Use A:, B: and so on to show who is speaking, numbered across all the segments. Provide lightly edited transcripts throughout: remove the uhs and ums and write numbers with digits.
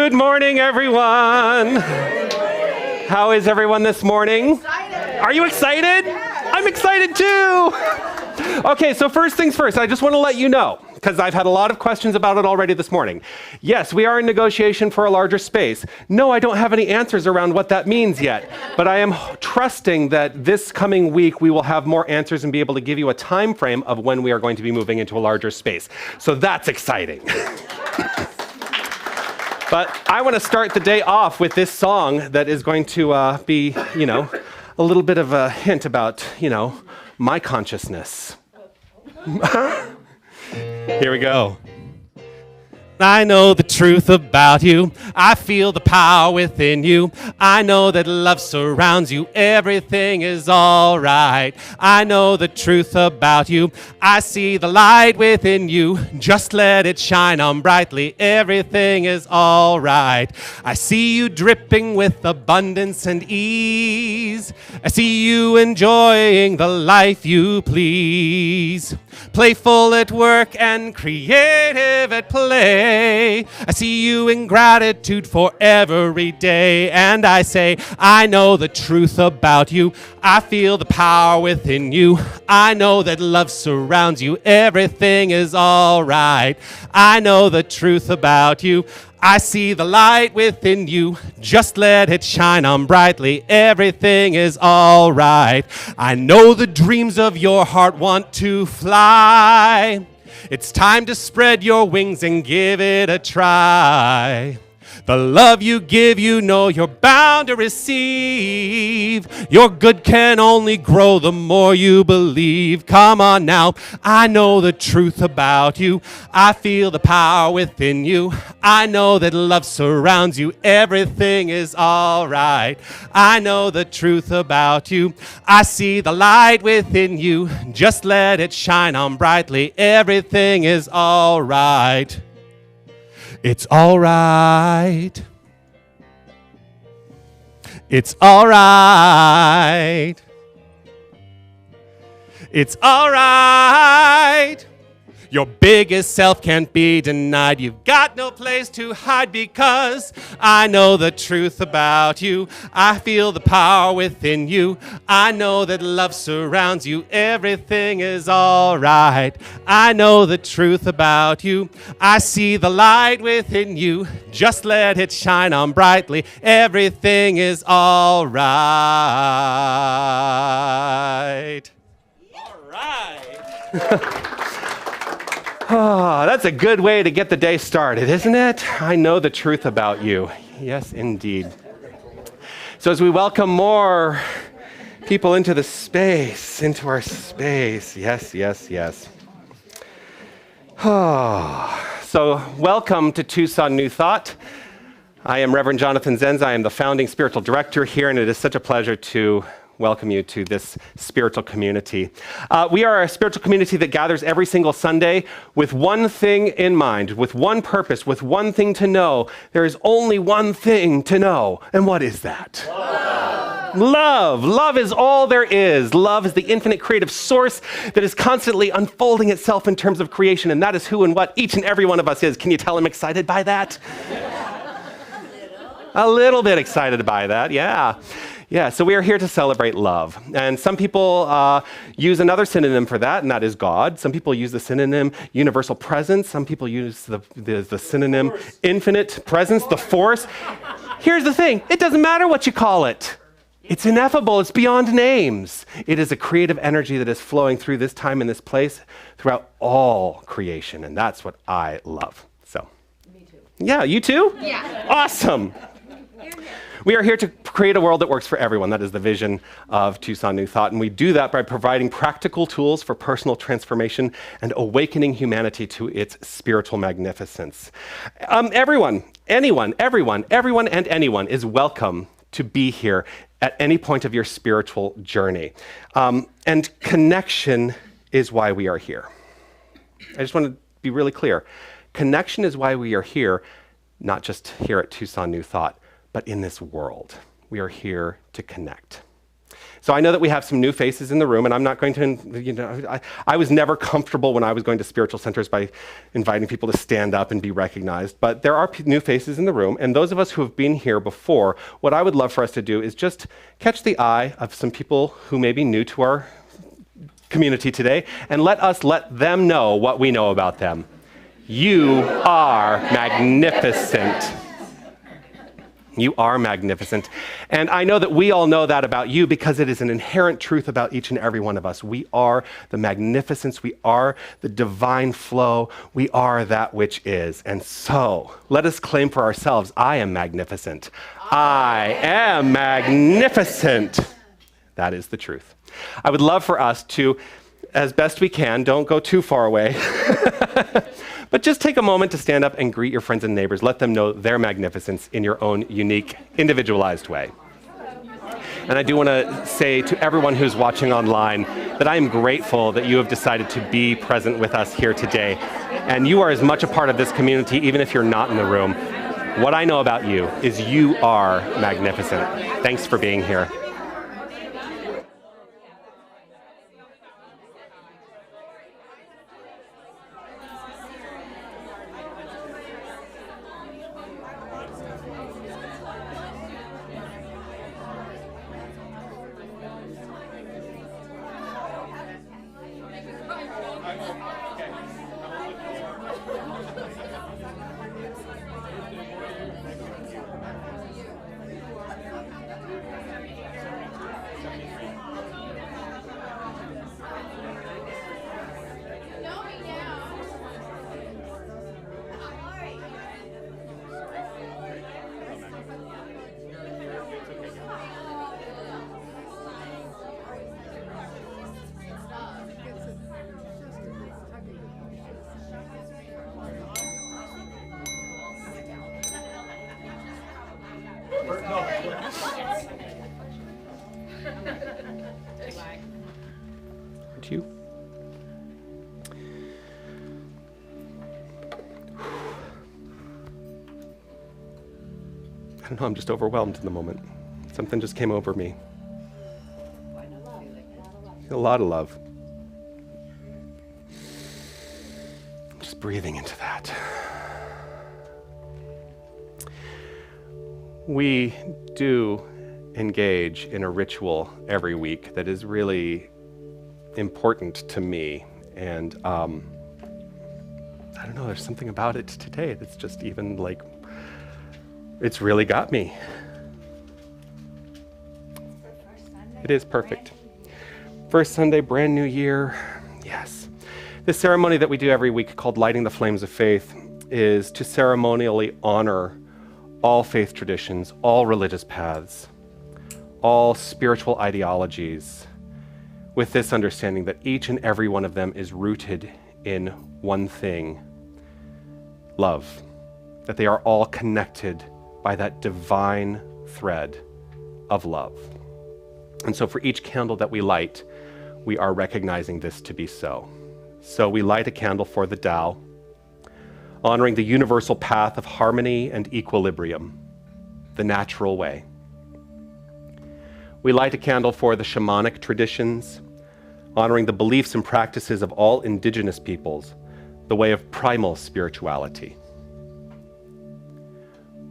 A: Good morning, everyone. How is everyone this morning?
B: Excited.
A: Are you excited?
B: Yes.
A: I'm excited too. Okay, so first things first, I just want to let you know, because I've had a lot of questions about it already this morning. Yes, we are in negotiation for a larger space. No, I don't have any answers around what that means yet, but I am trusting that this coming week we will have more answers and be able to give you a time frame of when we are going to be moving into a larger space. So that's exciting. But I want to start the day off with this song that is going to be, a little bit of a hint about, my consciousness. Here we go. I know the truth about you. I feel the power within you. I know that love surrounds you. Everything is all right. I know the truth about you. I see the light within you. Just let it shine on brightly. Everything is all right. I see you dripping with abundance and ease. I see you enjoying the life you please. Playful at work and creative at play. I see you in gratitude for every day. And I say, I know the truth about you. I feel the power within you. I know that love surrounds you. Everything is all right. I know the truth about you. I see the light within you. Just let it shine on brightly. Everything is all right. I know the dreams of your heart want to fly. It's time to spread your wings and give it a try. The love you give, you know you're bound to receive. Your good can only grow the more you believe. Come on now, I know the truth about you. I feel the power within you. I know that love surrounds you. Everything is all right. I know the truth about you. I see the light within you. Just let it shine on brightly. Everything is all right. It's all right. It's all right. It's all right. Your biggest self can't be denied. You've got no place to hide because I know the truth about you. I feel the power within you. I know that love surrounds you. Everything is all right. I know the truth about you. I see the light within you. Just let it shine on brightly. Everything is all right. All right. Oh, that's a good way to get the day started, isn't it? I know the truth about you. Yes, indeed. So as we welcome more people into the space, into our space. Yes, yes, yes. Oh, so welcome to Tucson New Thought. I am Reverend Jonathan Zenz. I am the founding spiritual director here, and it is such a pleasure to welcome you to this spiritual community. We are a spiritual community that gathers every single Sunday with one thing in mind, with one purpose, with one thing to know. There is only one thing to know. And what is that? Love. Love. Love is all there is. Love is the infinite creative source that is constantly unfolding itself in terms of creation. And that is who and what each and every one of us is. Can you tell I'm excited by that? A little bit excited by that, yeah. Yeah, so we are here to celebrate love. And some people use another synonym for that, and that is God. Some people use the synonym universal presence. Some people use the synonym infinite presence, the force. Here's the thing, it doesn't matter what you call it. It's ineffable, it's beyond names. It is a creative energy that is flowing through this time and this place throughout all creation, and that's what I love. So, me too. Yeah, you too?
B: Yeah.
A: Awesome. We are here to create a world that works for everyone. That is the vision of Tucson New Thought. And we do that by providing practical tools for personal transformation and awakening humanity to its spiritual magnificence. Everyone, anyone, everyone, and anyone is welcome to be here at any point of your spiritual journey. And connection is why we are here. I just want to be really clear. Connection is why we are here, not just here at Tucson New Thought, but in this world. We are here to connect. So I know that we have some new faces in the room, and I'm not going to, I was never comfortable when I was going to spiritual centers by inviting people to stand up and be recognized, but there are new faces in the room, and those of us who have been here before, what I would love for us to do is just catch the eye of some people who may be new to our community today, and let them know what we know about them. You are magnificent. You are magnificent. And I know that we all know that about you because it is an inherent truth about each and every one of us. We are the magnificence. We are the divine flow. We are that which is. And so let us claim for ourselves, I am magnificent. I am magnificent. That is the truth. I would love for us to, as best we can, don't go too far away, but just take a moment to stand up and greet your friends and neighbors. Let them know their magnificence in your own unique, individualized way. And I do want to say to everyone who's watching online that I am grateful that you have decided to be present with us here today. And you are as much a part of this community, even if you're not in the room. What I know about you is you are magnificent. Thanks for being here. You. I don't know, I'm just overwhelmed in the moment. Something just came over me. A lot of love. I'm just breathing into that. We do engage in a ritual every week that is really important to me, and I don't know, there's something about it today that's just even like, it's really got me. It is perfect. First Sunday, brand new year, yes. This ceremony that we do every week called Lighting the Flames of Faith is to ceremonially honor all faith traditions, all religious paths, all spiritual ideologies, with this understanding that each and every one of them is rooted in one thing, love. That they are all connected by that divine thread of love. And so for each candle that we light, we are recognizing this to be so. So we light a candle for the Tao, honoring the universal path of harmony and equilibrium, the natural way. We light a candle for the shamanic traditions, honoring the beliefs and practices of all indigenous peoples, the way of primal spirituality.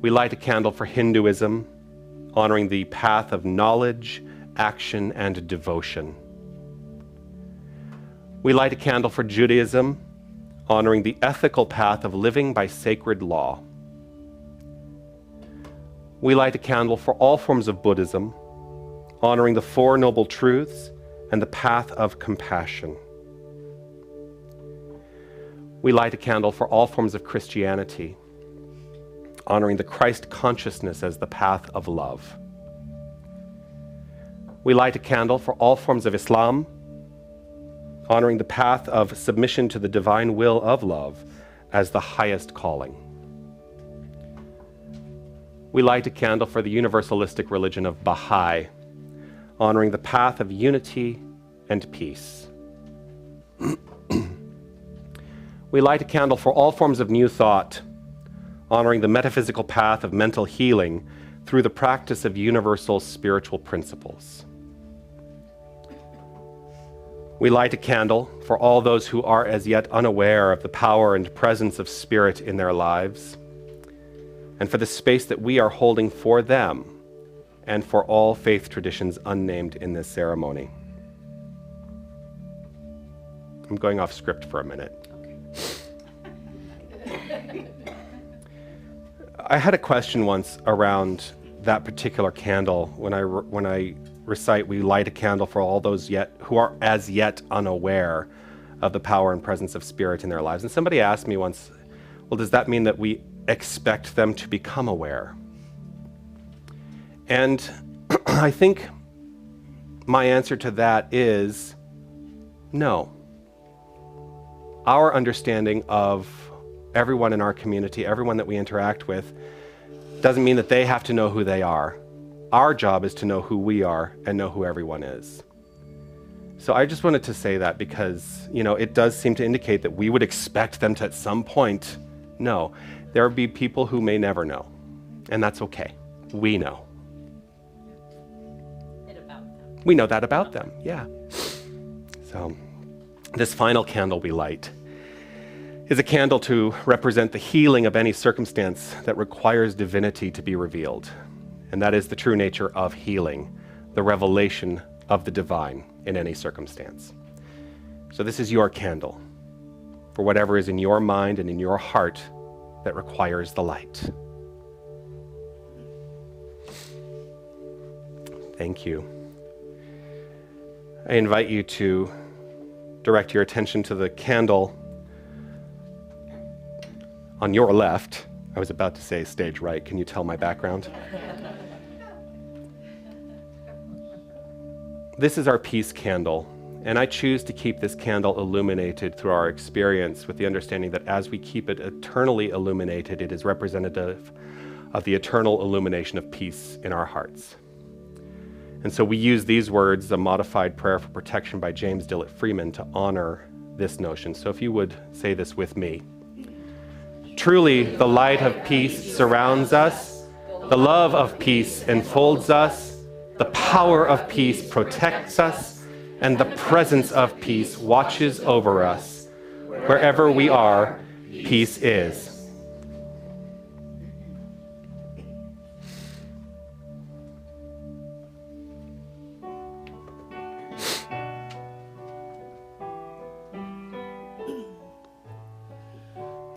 A: We light a candle for Hinduism, honoring the path of knowledge, action, and devotion. We light a candle for Judaism, honoring the ethical path of living by sacred law. We light a candle for all forms of Buddhism, honoring the Four Noble Truths and the path of compassion. We light a candle for all forms of Christianity, honoring the Christ consciousness as the path of love. We light a candle for all forms of Islam, honoring the path of submission to the divine will of love as the highest calling. We light a candle for the universalistic religion of Baha'i, honoring the path of unity and peace. We light a candle for all forms of new thought, honoring the metaphysical path of mental healing through the practice of universal spiritual principles. We light a candle for all those who are as yet unaware of the power and presence of Spirit in their lives, and for the space that we are holding for them, and for all faith traditions unnamed in this ceremony. I'm going off script for a minute. I had a question once around that particular candle when I recite, we light a candle for all those who are as yet unaware of the power and presence of Spirit in their lives. And somebody asked me once, well, does that mean that we expect them to become aware? And I think my answer to that is no. Our understanding of everyone in our community, everyone that we interact with, doesn't mean that they have to know who they are. Our job is to know who we are and know who everyone is. So I just wanted to say that because, it does seem to indicate that we would expect them to at some point know. There will be people who may never know, and that's okay. We know. We know that about them, yeah. So this final candle we light is a candle to represent the healing of any circumstance that requires divinity to be revealed. And that is the true nature of healing, the revelation of the divine in any circumstance. So this is your candle for whatever is in your mind and in your heart that requires the light. Thank you. I invite you to direct your attention to the candle on your left. I was about to say stage right. Can you tell my background? This is our peace candle, and I choose to keep this candle illuminated through our experience with the understanding that as we keep it eternally illuminated, it is representative of the eternal illumination of peace in our hearts. And so we use these words, a modified prayer for protection by James Dillett Freeman, to honor this notion. So if you would say this with me. Truly, the light of peace surrounds us, the love of peace enfolds us, the power of peace protects us, and the presence of peace watches over us. Wherever we are, peace is.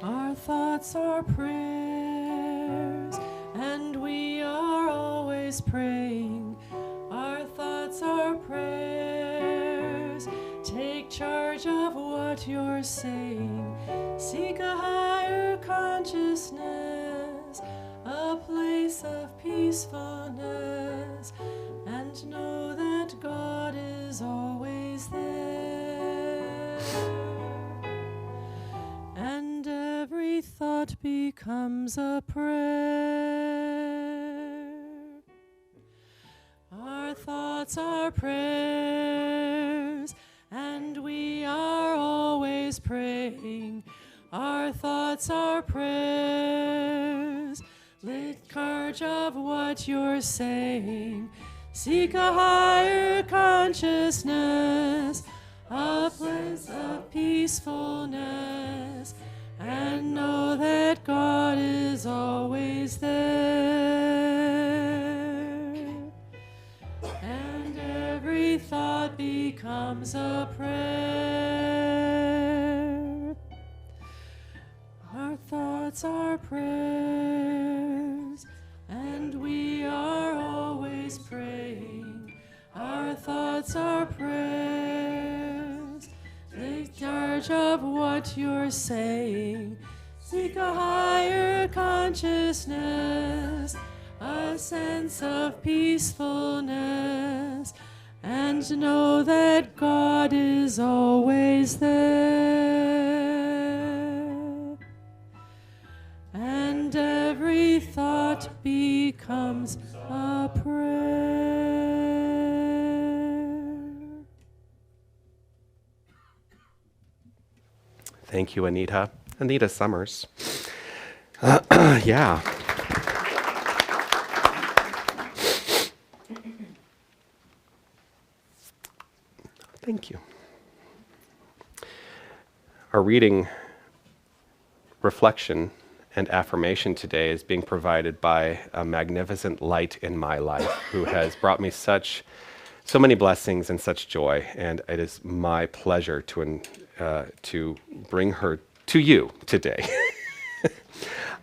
B: Our thoughts are prayers, and we are always praying. Our thoughts are prayers. Take charge of what you're saying. Seek a higher consciousness, a place of peacefulness, and know that God is always there. And every thought becomes a prayer. Our thoughts are prayers, and we are always praying. Our thoughts are prayers. Take charge of what you're saying. Seek a higher consciousness, a place of peacefulness, and know that God is always there. And every thought becomes a prayer. Our thoughts are prayers, and we are always praying. Our thoughts are prayers. Take charge of what you're saying. Seek a higher consciousness, a sense of peacefulness, and know that God is always there. And every thought becomes a prayer.
A: Thank you, Anita. Anita Summers. Yeah. Thank you. Our reading, reflection, and affirmation today is being provided by a magnificent light in my life who has brought me so many blessings and such joy, and it is my pleasure to bring her to you today.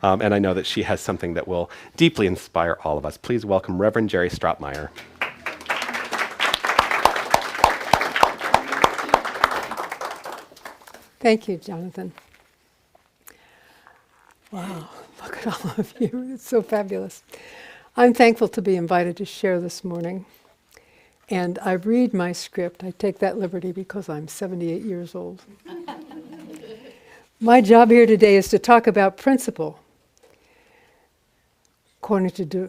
A: And I know that she has something that will deeply inspire all of us. Please welcome Reverend Jerry Stropmeyer.
C: Thank you, Jonathan. Wow, look at all of you. It's so fabulous. I'm thankful to be invited to share this morning. And I read my script. I take that liberty because I'm 78 years old. My job here today is to talk about principle. According to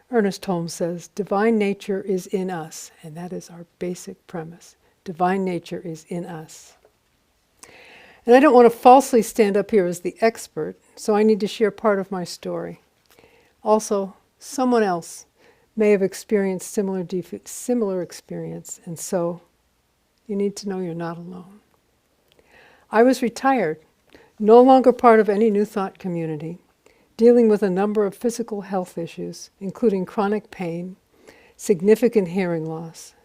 C: Ernest Holmes says, divine nature is in us. And that is our basic premise. Divine nature is in us. And I don't want to falsely stand up here as the expert, so I need to share part of my story. Also, someone else may have experienced similar experience, and so you need to know you're not alone. I was retired, no longer part of any New Thought community, dealing with a number of physical health issues, including chronic pain, significant hearing loss,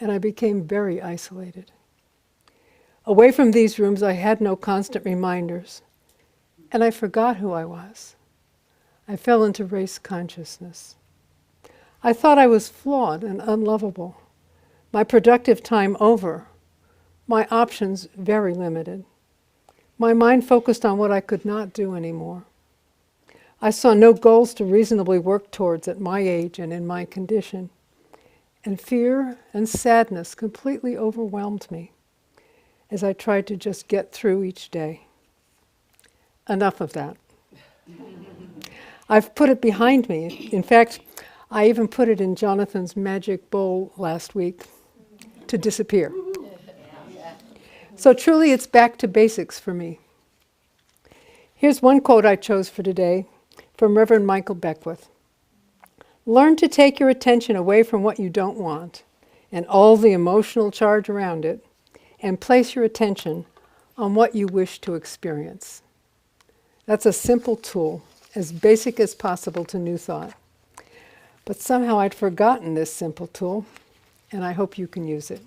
C: and I became very isolated. Away from these rooms, I had no constant reminders, and I forgot who I was. I fell into race consciousness. I thought I was flawed and unlovable, my productive time over, my options very limited. My mind focused on what I could not do anymore. I saw no goals to reasonably work towards at my age and in my condition, and fear and sadness completely overwhelmed me as I tried to just get through each day. Enough of that. I've put it behind me. In fact, I even put it in Jonathan's magic bowl last week to disappear. So truly it's back to basics for me. Here's one quote I chose for today from Reverend Michael Beckwith. Learn to take your attention away from what you don't want and all the emotional charge around it, and place your attention on what you wish to experience. That's a simple tool, as basic as possible to New Thought. But somehow I'd forgotten this simple tool, and I hope you can use it.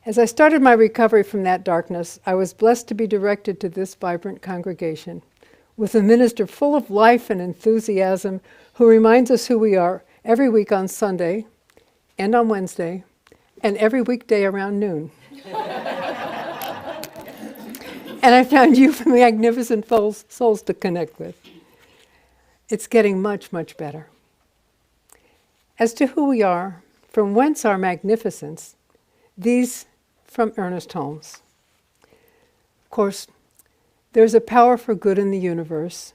C: As I started my recovery from that darkness, I was blessed to be directed to this vibrant congregation, with a minister full of life and enthusiasm who reminds us who we are every week on Sunday and on Wednesday, and every weekday around noon. And I found you magnificent souls to connect with. It's getting much, much better. As to who we are, from whence our magnificence, these from Ernest Holmes. Of course, there's a power for good in the universe,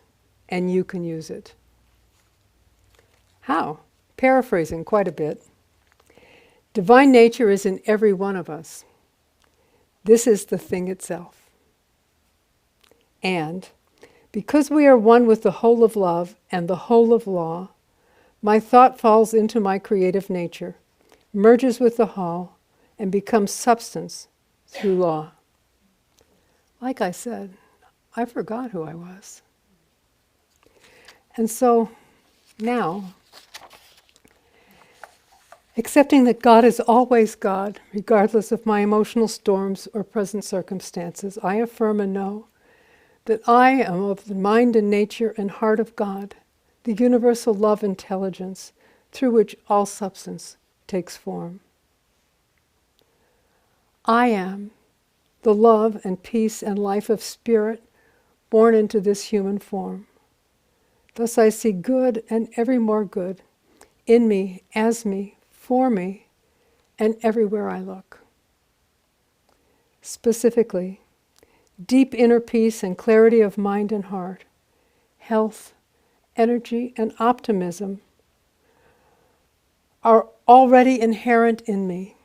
C: and you can use it. How? Paraphrasing quite a bit. Divine nature is in every one of us. This is the thing itself. And because we are one with the whole of love and the whole of law, my thought falls into my creative nature, merges with the whole, and becomes substance through law. Like I said, I forgot who I was. And so now, accepting that God is always God, regardless of my emotional storms or present circumstances, I affirm and know that I am of the mind and nature and heart of God, the universal love intelligence through which all substance takes form. I am the love and peace and life of spirit born into this human form. Thus I see good and every more good in me, as me, for me, and everywhere I look. Specifically, deep inner peace and clarity of mind and heart, health, energy, and optimism are already inherent in me.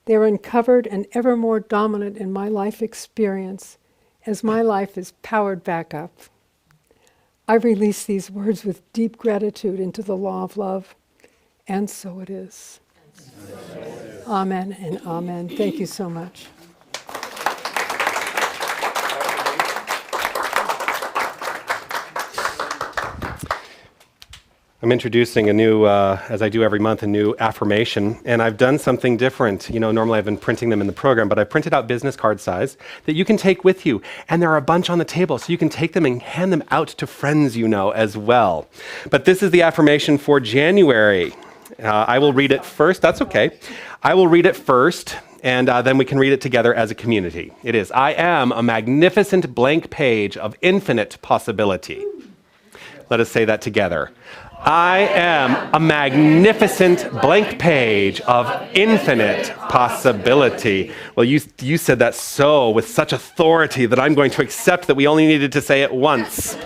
C: They are uncovered and ever more dominant in my life experience as my life is powered back up. I release these words with deep gratitude into the law of love. And so it is. Amen and amen. Thank you so much.
A: I'm introducing a new, as I do every month, a new affirmation, and I've done something different. Normally I've been printing them in the program, but I printed out business card size that you can take with you, and there are a bunch on the table, so you can take them and hand them out to friends you know as well. But this is the affirmation for January. I will read it first. That's okay. I will read it first, and then we can read it together as a community. It is, I am a magnificent blank page of infinite possibility. Let us say that together. I am a magnificent blank page of infinite possibility. Well, you said that with such authority that I'm going to accept that we only needed to say it once.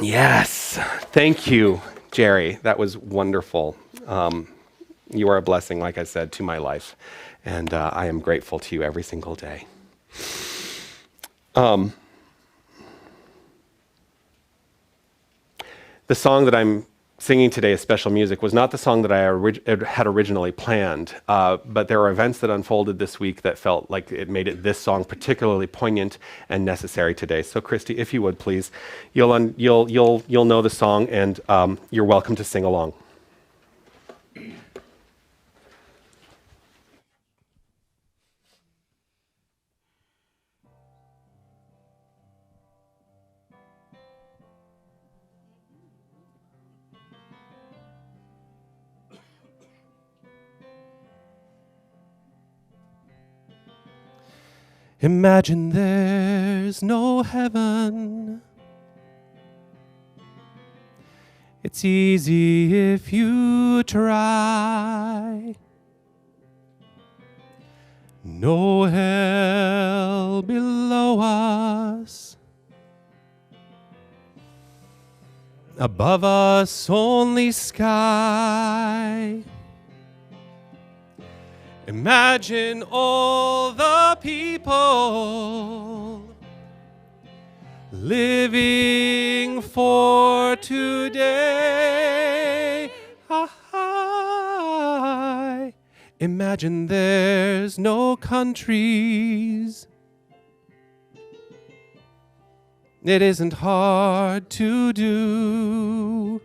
A: Yes. Thank you, Jerry. That was wonderful. You are a blessing, like I said, to my life. And I am grateful to you every single day. The song that I'm singing today as special music was not the song that I had originally planned, but there were events that unfolded this week that felt like it made this song particularly poignant and necessary today. So, Christy, if you would please, you'll know the song, and you're welcome to sing along. Imagine there's no heaven. It's easy if you try. No hell below us. Above us only sky. Imagine all the people living for today. Imagine there's no countries. It isn't hard to do.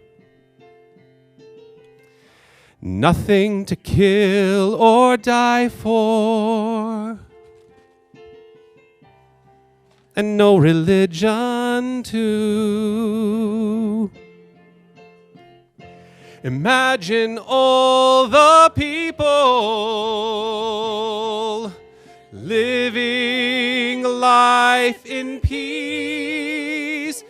A: Nothing to kill or die for, and no religion too. Imagine all the people living life in peace.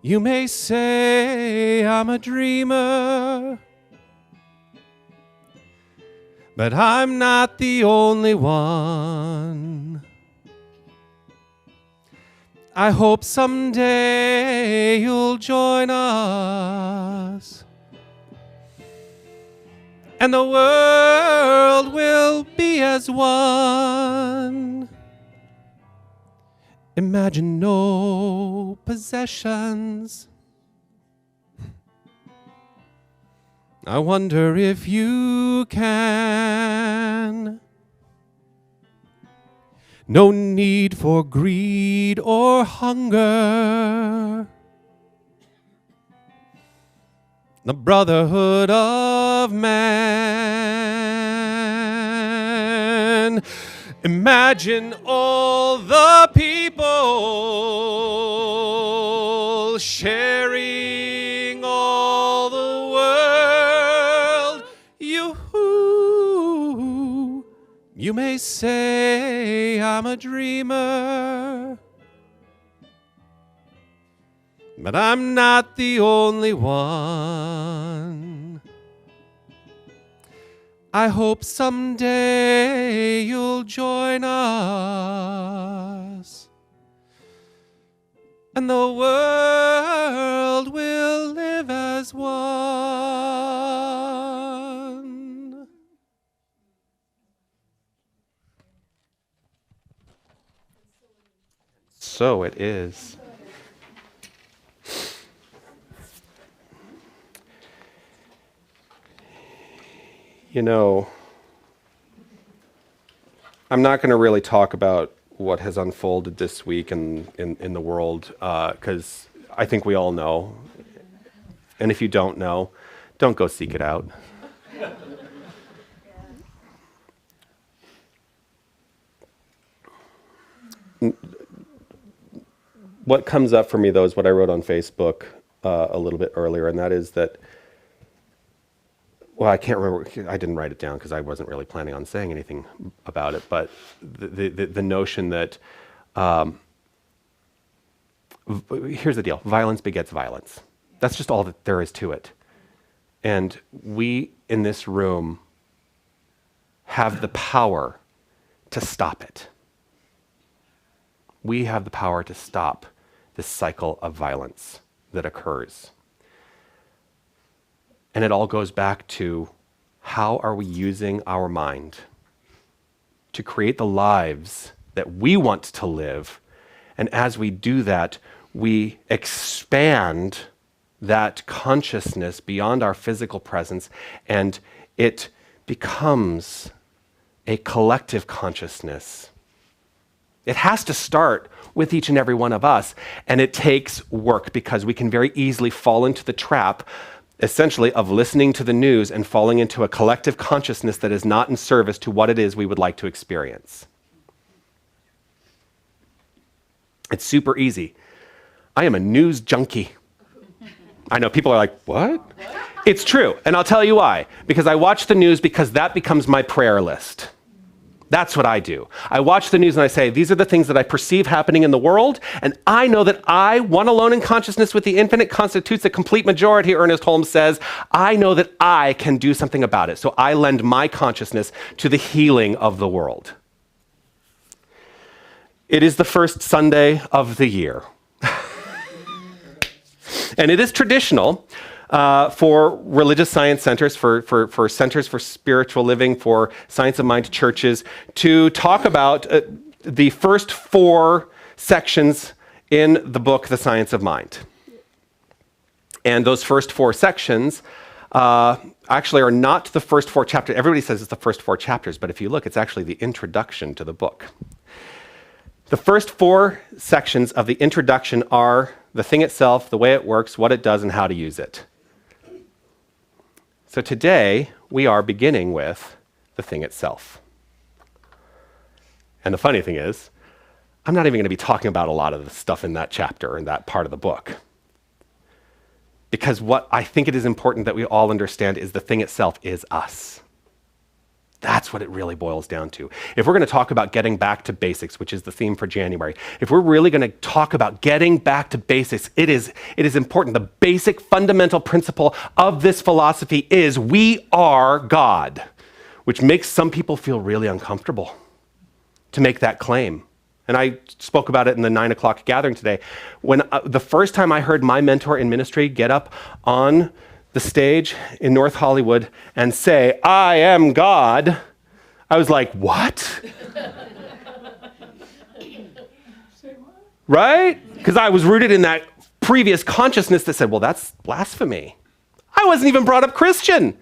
A: You may say I'm a dreamer, but I'm not the only one. I hope someday you'll join us, and the world will be as one. Imagine no possessions. I wonder if you can. No need for greed or hunger. The brotherhood of man. Imagine all the people sharing all the world. You may say I'm a dreamer, but I'm not the only one. I hope someday you'll join us, and the world will live as one. So it is. You know, I'm not going to really talk about what has unfolded this week in the world, because I think we all know. And if you don't know, don't go seek it out. What comes up for me, though, is what I wrote on Facebook a little bit earlier, and that is that, well, I can't remember, I didn't write it down because I wasn't really planning on saying anything about it, but the notion that, here's the deal, violence begets violence. That's just all that there is to it. And we in this room have the power to stop it. We have the power to stop this cycle of violence that occurs. And it all goes back to, how are we using our mind to create the lives that we want to live? And as we do that, we expand that consciousness beyond our physical presence, and it becomes a collective consciousness. It has to start with each and every one of us, and it takes work, because we can very easily fall into the trap, essentially, of listening to the news and falling into a collective consciousness that is not in service to what it is we would like to experience. It's super easy. I am a news junkie. I know people are like, what? It's true, and I'll tell you why. Because I watch the news because that becomes my prayer list. That's what I do. I watch the news and I say, these are the things that I perceive happening in the world, and I know that I, one alone in consciousness with the infinite, constitutes a complete majority, Ernest Holmes says. I know that I can do something about it, so I lend my consciousness to the healing of the world. It is the first Sunday of the year. And it is traditional for religious science centers, for centers for spiritual living, for science of mind churches, to talk about the first 4 sections in the book, The Science of Mind. And those first 4 sections actually are not the first 4 chapters. Everybody says it's the first 4 chapters, but if you look, it's actually the introduction to the book. The first 4 sections of the introduction are the thing itself, the way it works, what it does, and how to use it. So today, we are beginning with the thing itself. And the funny thing is, I'm not even going to be talking about a lot of the stuff in that chapter, in that part of the book. Because what I think it is important that we all understand is the thing itself is us. That's what it really boils down to. If we're going to talk about getting back to basics, which is the theme for January, if we're really going to talk about getting back to basics, it is important. The basic fundamental principle of this philosophy is we are God, which makes some people feel really uncomfortable to make that claim. And I spoke about it in the 9 o'clock gathering today. When the first time I heard my mentor in ministry get up on the stage in North Hollywood and say, I am God, I was like, what? Right? Because I was rooted in that previous consciousness that said, well, that's blasphemy. I wasn't even brought up Christian.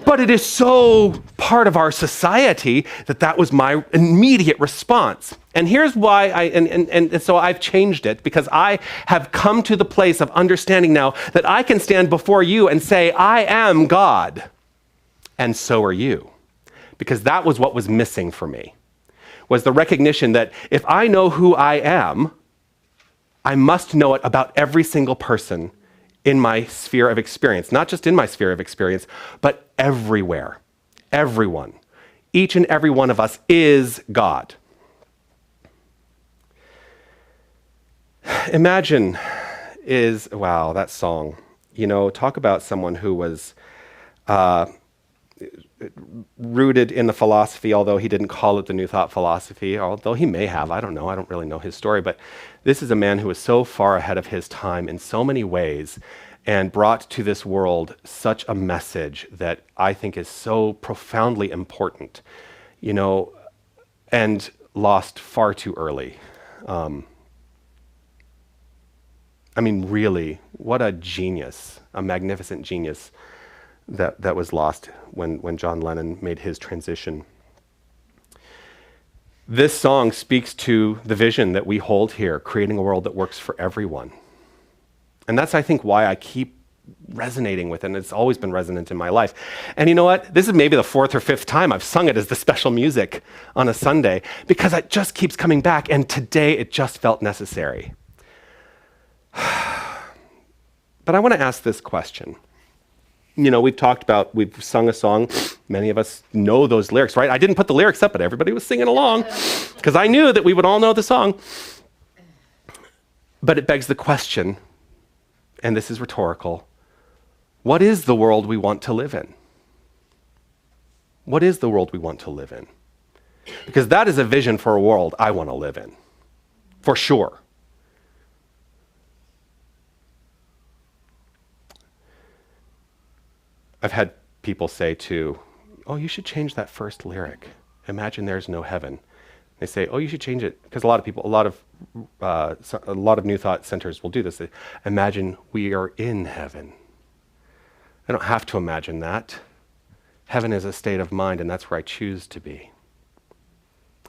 A: But it is so part of our society that was my immediate response. And here's why and so I've changed it, because I have come to the place of understanding now that I can stand before you and say, I am God. And so are you. Because that was what was missing for me, was the recognition that if I know who I am, I must know it about every single person in my sphere of experience. Not just in my sphere of experience, but everywhere. Everyone. Each and every one of us is God. Imagine wow, that song. Talk about someone who was rooted in the philosophy, although he didn't call it the New Thought philosophy, although he may have, I don't know, I don't really know his story, but this is a man who was so far ahead of his time in so many ways and brought to this world such a message that I think is so profoundly important, and lost far too early. Really, what a genius, a magnificent genius. that was lost when John Lennon made his transition. This song speaks to the vision that we hold here, creating a world that works for everyone. And that's, I think, why I keep resonating with it, and it's always been resonant in my life. And you know what? This is maybe the 4th or 5th time I've sung it as the special music on a Sunday, because it just keeps coming back, and today it just felt necessary. But I want to ask this question. You know, we've sung a song, many of us know those lyrics, right? I didn't put the lyrics up, but everybody was singing along, because I knew that we would all know the song. But it begs the question, and this is rhetorical, what is the world we want to live in? What is the world we want to live in? Because that is a vision for a world I want to live in, for sure. I've had people say too, oh, you should change that first lyric. Imagine there's no heaven. They say, oh, you should change it, because a lot of New Thought centers will do this. They imagine we are in heaven. I don't have to imagine that. Heaven is a state of mind, and that's where I choose to be.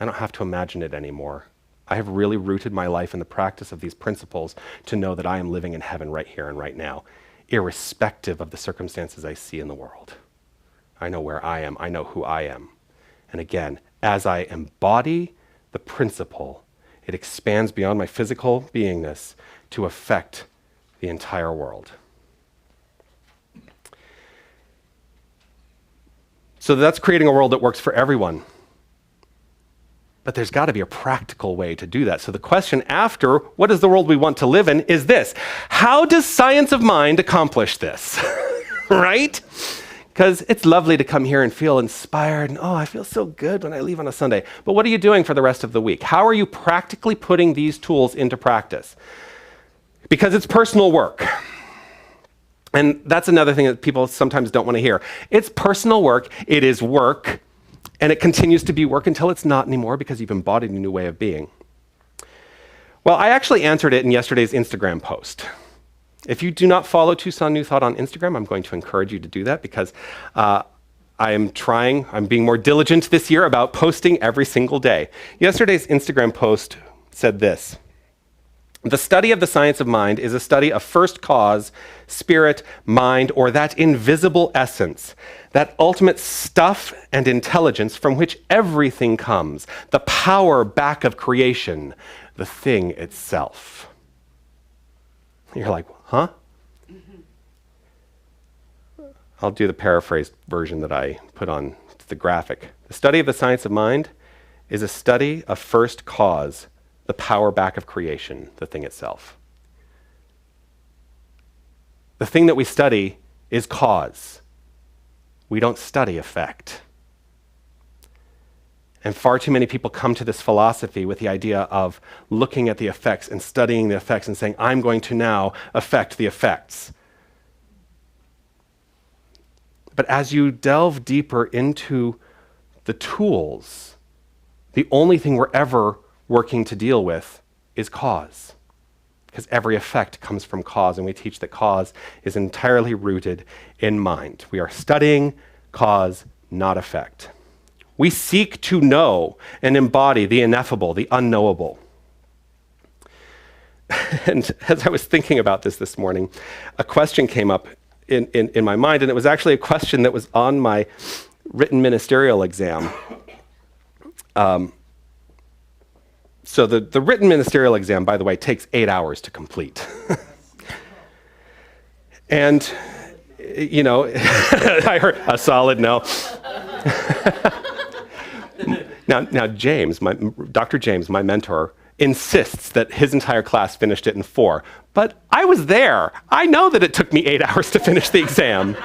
A: I don't have to imagine it anymore. I have really rooted my life in the practice of these principles to know that I am living in heaven right here and right now, irrespective of the circumstances I see in the world. I know where I am. I know who I am. And again, as I embody the principle, it expands beyond my physical beingness to affect the entire world. So that's creating a world that works for everyone. But there's got to be a practical way to do that. So the question after, what is the world we want to live in, is this: how does science of mind accomplish this? Right? Because it's lovely to come here and feel inspired, and I feel so good when I leave on a Sunday. But what are you doing for the rest of the week? How are you practically putting these tools into practice? Because it's personal work. And that's another thing that people sometimes don't want to hear. It's personal work, it is work, and it continues to be work until it's not anymore, because you've embodied a new way of being. Well, I actually answered it in yesterday's Instagram post. If you do not follow Tucson New Thought on Instagram, I'm going to encourage you to do that, because I'm being more diligent this year about posting every single day. Yesterday's Instagram post said this: the study of the science of mind is a study of first cause, spirit, mind, or that invisible essence, that ultimate stuff and intelligence from which everything comes, the power back of creation, the thing itself. You're like, huh? I'll do the paraphrased version that I put on the graphic. The study of the science of mind is a study of first cause, the power back of creation, the thing itself. The thing that we study is cause. We don't study effect. And far too many people come to this philosophy with the idea of looking at the effects and studying the effects and saying, I'm going to now affect the effects. But as you delve deeper into the tools, the only thing we're ever working to deal with is cause. Because every effect comes from cause, and we teach that cause is entirely rooted in mind. We are studying cause, not effect. We seek to know and embody the ineffable, the unknowable. And as I was thinking about this morning, a question came up in my mind, and it was actually a question that was on my written ministerial exam. So the written ministerial exam, by the way, takes 8 hours to complete. And, you know, I heard a solid no. Now James, Dr. James, my mentor, insists that his entire class finished it in 4. But I was there. I know that it took me 8 hours to finish the exam.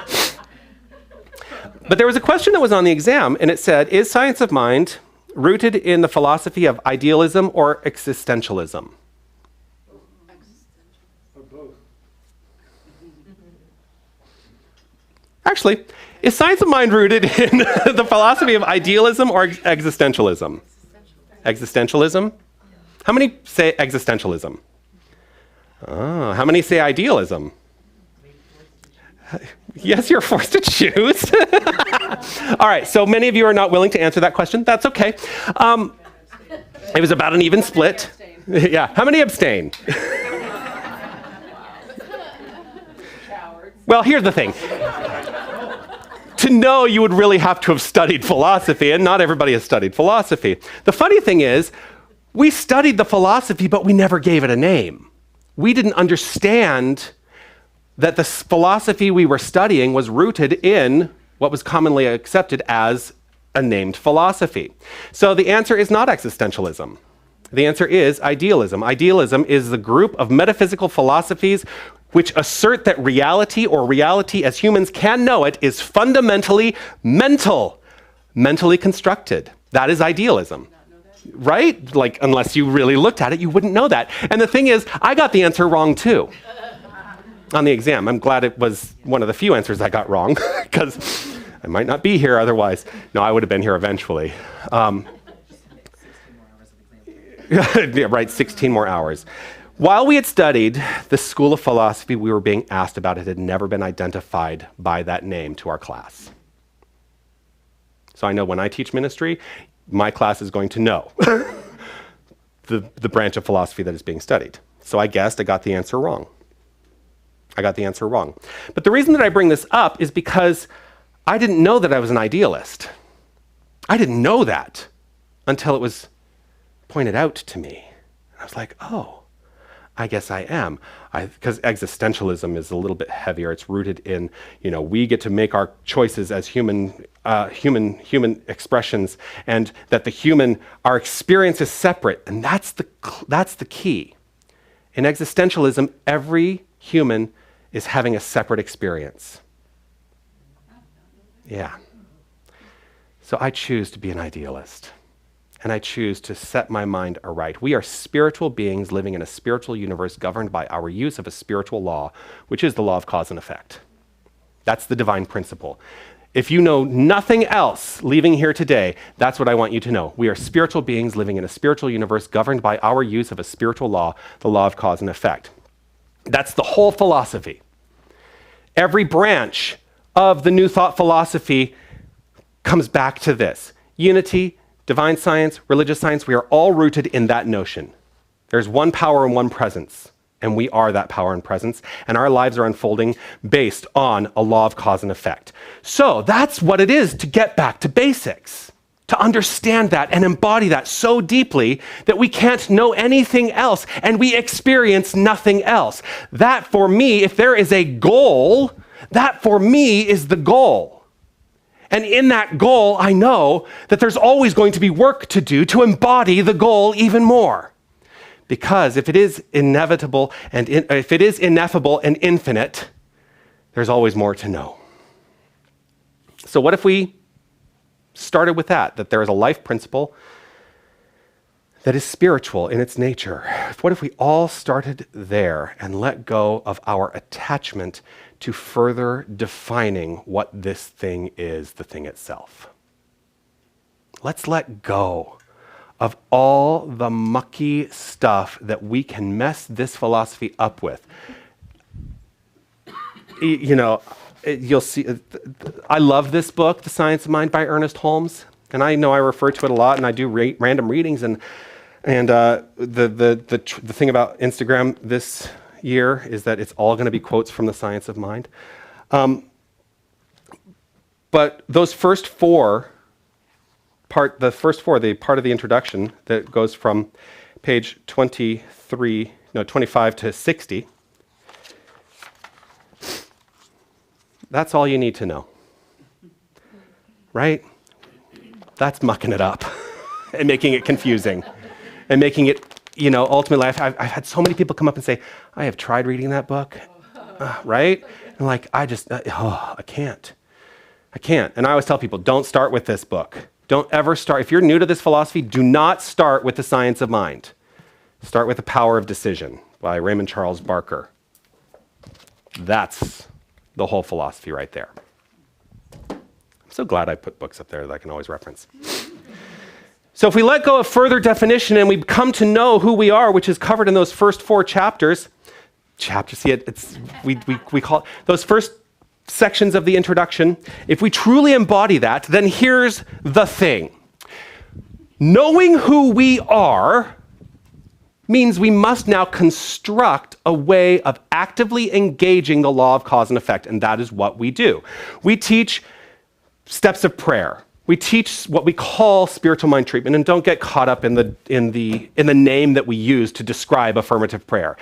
A: But there was a question that was on the exam, and it said, is science of mind rooted in the philosophy of idealism or existentialism?
D: Or both.
A: Actually, is science of mind rooted in the philosophy of idealism or existentialism? Existentialism? How many say existentialism? Oh, how many say idealism? Yes, you're forced to choose. All right, so many of you are not willing to answer that question. That's okay. It was about an even split. Yeah, how many abstain? Well, here's the thing. To know, you would really have to have studied philosophy, and not everybody has studied philosophy. The funny thing is, we studied the philosophy, but we never gave it a name. We didn't understand that the philosophy we were studying was rooted in what was commonly accepted as a named philosophy. So the answer is not existentialism. The answer is idealism. Idealism is the group of metaphysical philosophies which assert that reality, or reality as humans can know it, is fundamentally mental, mentally constructed. That is idealism. Right? Like, unless you really looked at it, you wouldn't know that. And the thing is, I got the answer wrong too on the exam. I'm glad it was one of the few answers I got wrong, because I might not be here otherwise. No, I would have been here eventually. Yeah, right, 16 more hours. While we had studied the school of philosophy we were being asked about, it had never been identified by that name to our class. So I know when I teach ministry, my class is going to know the branch of philosophy that is being studied. So I guessed I got the answer wrong. But the reason that I bring this up is because I didn't know that I was an idealist. I didn't know that until it was pointed out to me. I was like, oh, I guess I am. Because existentialism is a little bit heavier. It's rooted in, we get to make our choices as human expressions, and that our experience is separate. And that's the key. In existentialism, every human is having a separate experience. Yeah. So I choose to be an idealist. And I choose to set my mind aright. We are spiritual beings living in a spiritual universe governed by our use of a spiritual law, which is the law of cause and effect. That's the divine principle. If you know nothing else leaving here today, that's what I want you to know. We are spiritual beings living in a spiritual universe governed by our use of a spiritual law, the law of cause and effect. That's the whole philosophy. Every branch of the New Thought philosophy comes back to this. Unity, divine science, religious science, we are all rooted in that notion. There's one power and one presence, and we are that power and presence, and our lives are unfolding based on a law of cause and effect. So that's what it is to get back to basics, to understand that and embody that so deeply that we can't know anything else, and we experience nothing else. That, for me, if there is a goal, that for me is the goal. And in that goal, I know that there's always going to be work to do to embody the goal even more. Because if it is inevitable and if it is ineffable and infinite, there's always more to know. So what if we started with that there is a life principle that is spiritual in its nature? What if we all started there and let go of our attachment to further defining what this thing is, the thing itself? Let's let go of all the mucky stuff that we can mess this philosophy up with. You'll see, I love this book, The Science of Mind by Ernest Holmes, and I know I refer to it a lot, and I do random readings, and the thing about Instagram this year is that it's all going to be quotes from The Science of Mind. But those first four, the part of the introduction that goes from page 25 to 60, that's all you need to know. Right? That's mucking it up and making it confusing and making it, ultimately, I've had so many people come up and say, I have tried reading that book, right? And like, I can't. And I always tell people, don't start with this book. Don't ever start. If you're new to this philosophy, do not start with The Science of Mind. Start with The Power of Decision by Raymond Charles Barker. That's the whole philosophy right there. I'm so glad I put books up there that I can always reference. So if we let go of further definition and we come to know who we are, which is covered in those first four chapters, we call it, those first sections of the introduction, if we truly embody that, then here's the thing. Knowing who we are means we must now construct a way of actively engaging the law of cause and effect, and that is what we do. We teach steps of prayer. We teach what we call spiritual mind treatment, and don't get caught up in the name that we use to describe affirmative prayer.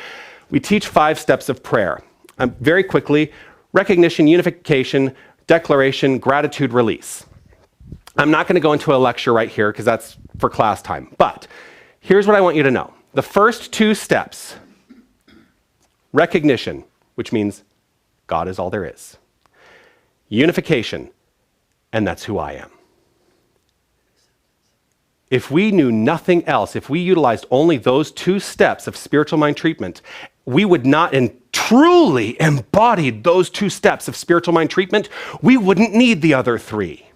A: We teach 5 steps of prayer. Very quickly, recognition, unification, declaration, gratitude, release. I'm not going to go into a lecture right here because that's for class time, but here's what I want you to know. The first 2 steps, recognition, which means God is all there is. Unification, and that's who I am. If we knew nothing else, if we utilized only those 2 steps of spiritual mind treatment, we would not, and truly embodied those 2 steps of spiritual mind treatment, we wouldn't need the other 3.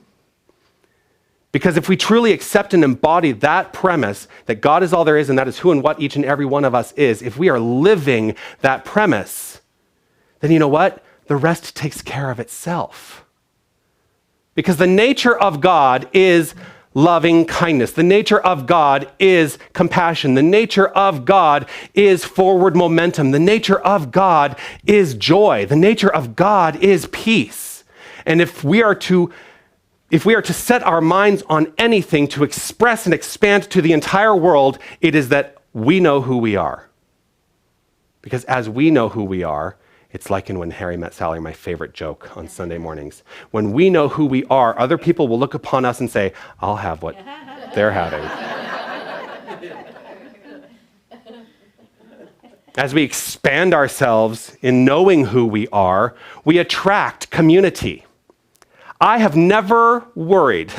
A: Because if we truly accept and embody that premise that God is all there is and that is who and what each and every one of us is, if we are living that premise, then you know what? The rest takes care of itself. Because the nature of God is loving kindness. The nature of God is compassion. The nature of God is forward momentum. The nature of God is joy. The nature of God is peace. And if we are to set our minds on anything to express and expand to the entire world, it is that we know who we are. Because as we know who we are, it's like in When Harry Met Sally, my favorite joke on Sunday mornings. When we know who we are, other people will look upon us and say, I'll have what they're having. As we expand ourselves in knowing who we are, we attract community. I have never worried,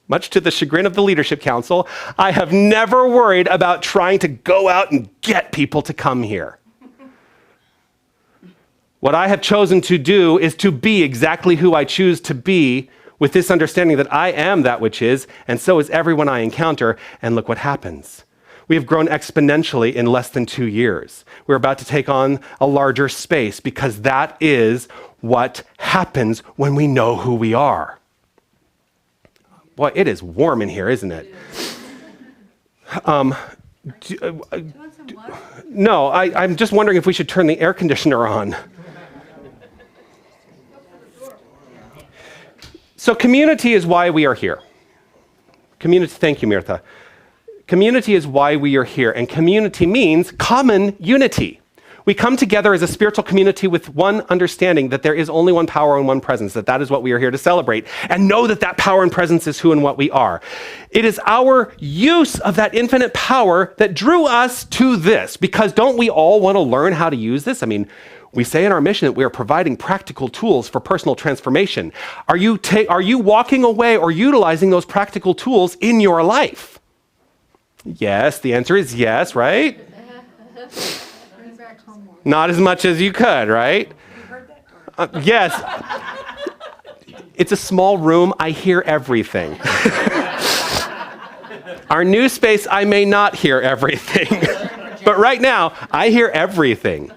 A: much to the chagrin of the Leadership Council, I have never worried about trying to go out and get people to come here. What I have chosen to do is to be exactly who I choose to be, with this understanding that I am that which is, and so is everyone I encounter, and look what happens. We have grown exponentially in less than 2 years. We're about to take on a larger space because that is what happens when we know who we are. Boy, it is warm in here, isn't it? No, I'm just wondering if we should turn the air conditioner on. So community is why we are here. Community, thank you, Mirtha. Community is why we are here, and community means common unity. We come together as a spiritual community with one understanding that there is only one power and one presence, that is what we are here to celebrate, and know that that power and presence is who and what we are. It is our use of that infinite power that drew us to this, because don't we all want to learn how to use this? I mean, we say in our mission that we are providing practical tools for personal transformation. Are you walking away or utilizing those practical tools in your life? Yes, the answer is yes, right? Not as much as you could, right? Yes. It's a small room. I hear everything. Our new space, I may not hear everything. But right now, I hear everything.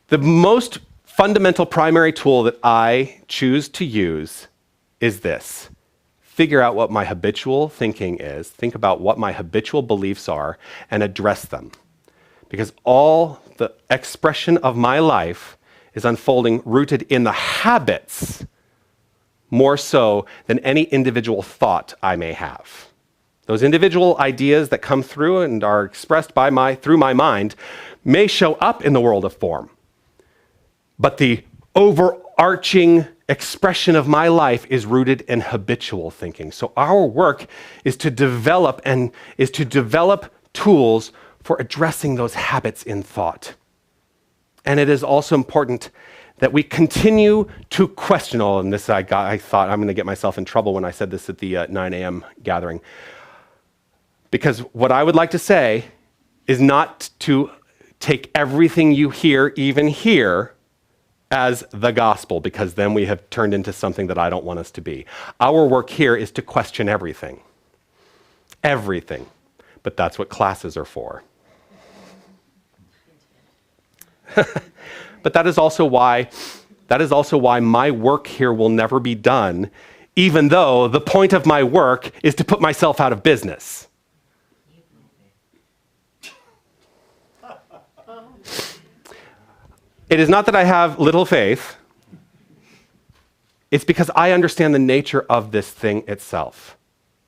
A: The most fundamental primary tool that I choose to use is this. Figure out what my habitual thinking is, think about what my habitual beliefs are, and address them. Because all the expression of my life is unfolding rooted in the habits more so than any individual thought I may have. Those individual ideas that come through and are expressed through my mind may show up in the world of form. But the overarching expression of my life is rooted in habitual thinking. So our work is to develop tools for addressing those habits in thought. And it is also important that we continue to question all, and this I thought I'm going to get myself in trouble when I said this at the 9 a.m. gathering. Because what I would like to say is not to take everything you hear, even here, as the gospel, because then we have turned into something that I don't want us to be. Our work here is to question everything. Everything. But that's what classes are for. But that is also why my work here will never be done, even though the point of my work is to put myself out of business. It is not that I have little faith. It's because I understand the nature of this thing itself.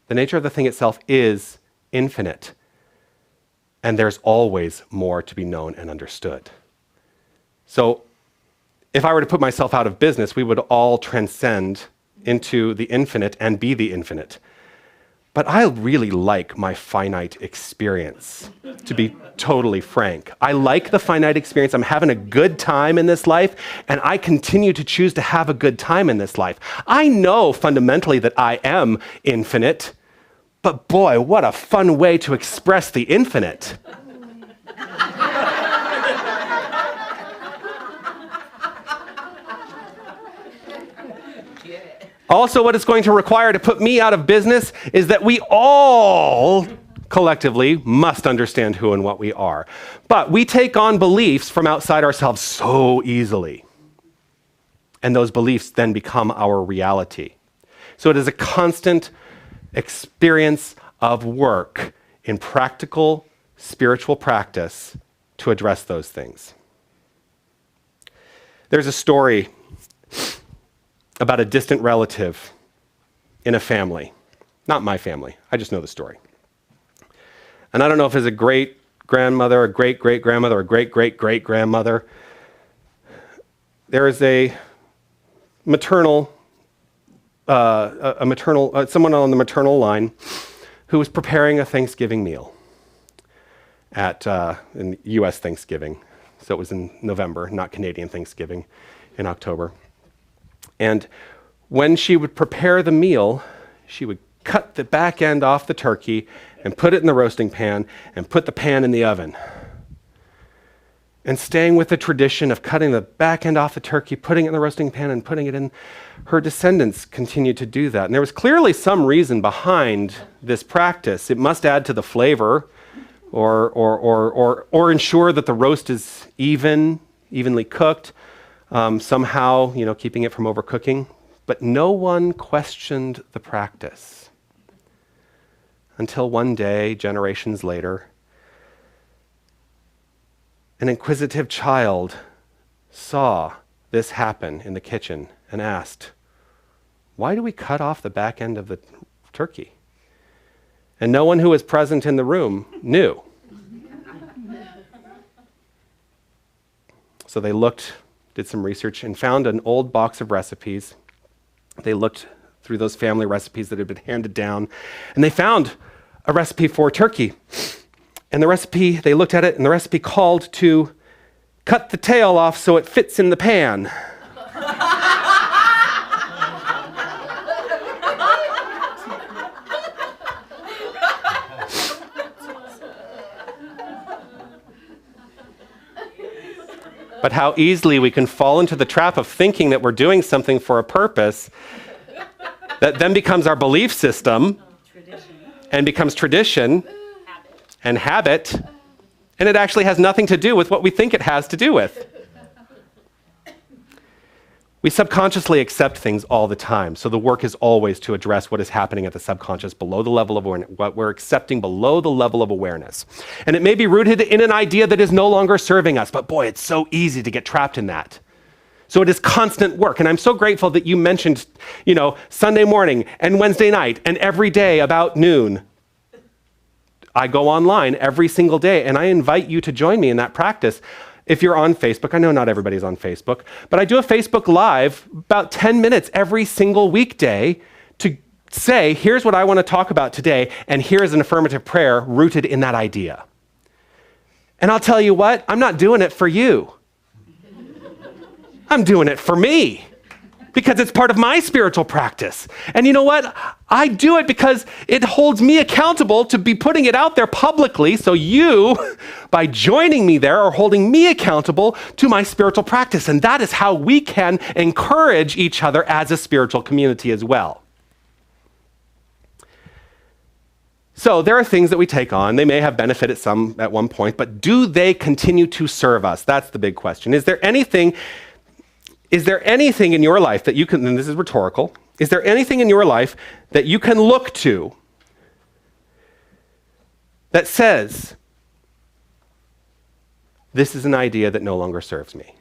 A: The nature of the thing itself is infinite. And there's always more to be known and understood. So if I were to put myself out of business, we would all transcend into the infinite and be the infinite. But I really like my finite experience, to be totally frank. I like the finite experience. I'm having a good time in this life, and I continue to choose to have a good time in this life. I know fundamentally that I am infinite, but boy, what a fun way to express the infinite. Also, what it's going to require to put me out of business is that we all collectively must understand who and what we are. But we take on beliefs from outside ourselves so easily. And those beliefs then become our reality. So it is a constant experience of work in practical spiritual practice to address those things. There's a story about a distant relative in a family. Not my family, I just know the story. And I don't know if it's a great-grandmother, a great-great-grandmother, or great-great-great-grandmother. There is a maternal, someone on the maternal line who was preparing a Thanksgiving meal in U.S. Thanksgiving. So it was in November, not Canadian Thanksgiving, in October. And when she would prepare the meal, she would cut the back end off the turkey and put it in the roasting pan and put the pan in the oven. And staying with the tradition of cutting the back end off the turkey, putting it in the roasting pan and putting it in, her descendants continued to do that. And there was clearly some reason behind this practice. It must add to the flavor or ensure that the roast is evenly cooked. Somehow, keeping it from overcooking. But no one questioned the practice until one day, generations later, an inquisitive child saw this happen in the kitchen and asked, "Why do we cut off the back end of the turkey?" And no one who was present in the room knew. So they did some research, and found an old box of recipes. They looked through those family recipes that had been handed down, and they found a recipe for turkey. And they looked at it, and the recipe called to cut the tail off so it fits in the pan. But how easily we can fall into the trap of thinking that we're doing something for a purpose that then becomes our belief system and becomes tradition and habit, and it actually has nothing to do with what we think it has to do with. We subconsciously accept things all the time, so the work is always to address what is happening at the subconscious below the level of awareness, what we're accepting below the level of awareness. And it may be rooted in an idea that is no longer serving us, but boy, it's so easy to get trapped in that. So it is constant work, and I'm so grateful that you mentioned, Sunday morning and Wednesday night and every day about noon. I go online every single day, and I invite you to join me in that practice. If you're on Facebook, I know not everybody's on Facebook, but I do a Facebook Live about 10 minutes every single weekday to say, here's what I want to talk about today, and here's an affirmative prayer rooted in that idea. And I'll tell you what, I'm not doing it for you. I'm doing it for me, because it's part of my spiritual practice. And you know what? I do it because it holds me accountable to be putting it out there publicly, so you, by joining me there, are holding me accountable to my spiritual practice. And that is how we can encourage each other as a spiritual community as well. So there are things that we take on. They may have benefited some at one point, but do they continue to serve us? That's the big question. Is there anything in your life that you can, and this is rhetorical, is there anything in your life that you can look to that says, this is an idea that no longer serves me?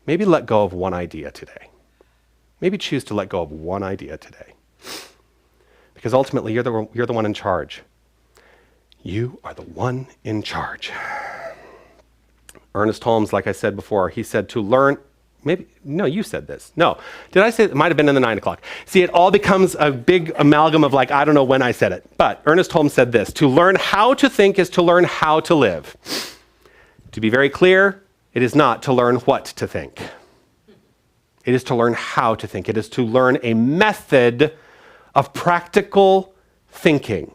A: Maybe let go of one idea today. Maybe choose to let go of one idea today. Because ultimately, you're the one in charge. You are the one in charge. Ernest Holmes, like I said before, he said to learn, you said this. No, did I say it? Might have been in the 9 o'clock. See, it all becomes a big amalgam of I don't know when I said it. But Ernest Holmes said this: to learn how to think is to learn how to live. To be very clear, it is not to learn what to think. It is to learn how to think. It is to learn a method of practical thinking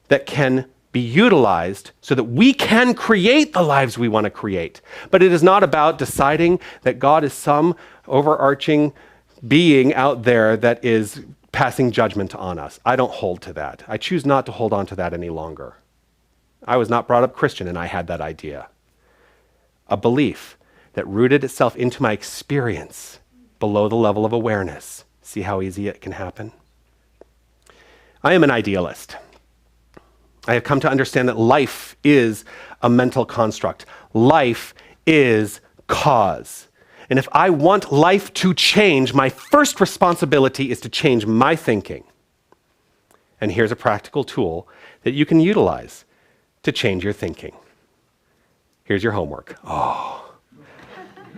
A: that can be utilized so that we can create the lives we want to create. But it is not about deciding that God is some overarching being out there that is passing judgment on us. I don't hold to that. I choose not to hold on to that any longer. I was not brought up Christian and I had that idea. A belief that rooted itself into my experience below the level of awareness. See how easy it can happen? I am an idealist. I have come to understand that life is a mental construct. Life is cause. And if I want life to change, my first responsibility is to change my thinking. And here's a practical tool that you can utilize to change your thinking. Here's your homework. Oh,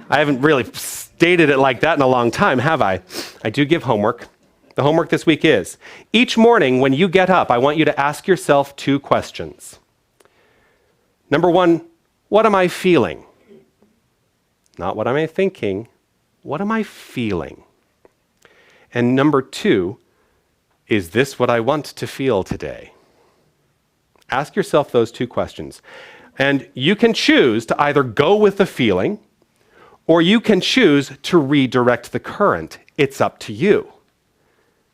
A: I haven't really stated it like that in a long time, have I? I do give homework. The homework this week is, each morning when you get up, I want you to ask yourself 2 questions. Number 1, what am I feeling? Not what am I thinking, what am I feeling? And number 2, is this what I want to feel today? Ask yourself those 2 questions. And you can choose to either go with the feeling, or you can choose to redirect the current. It's up to you.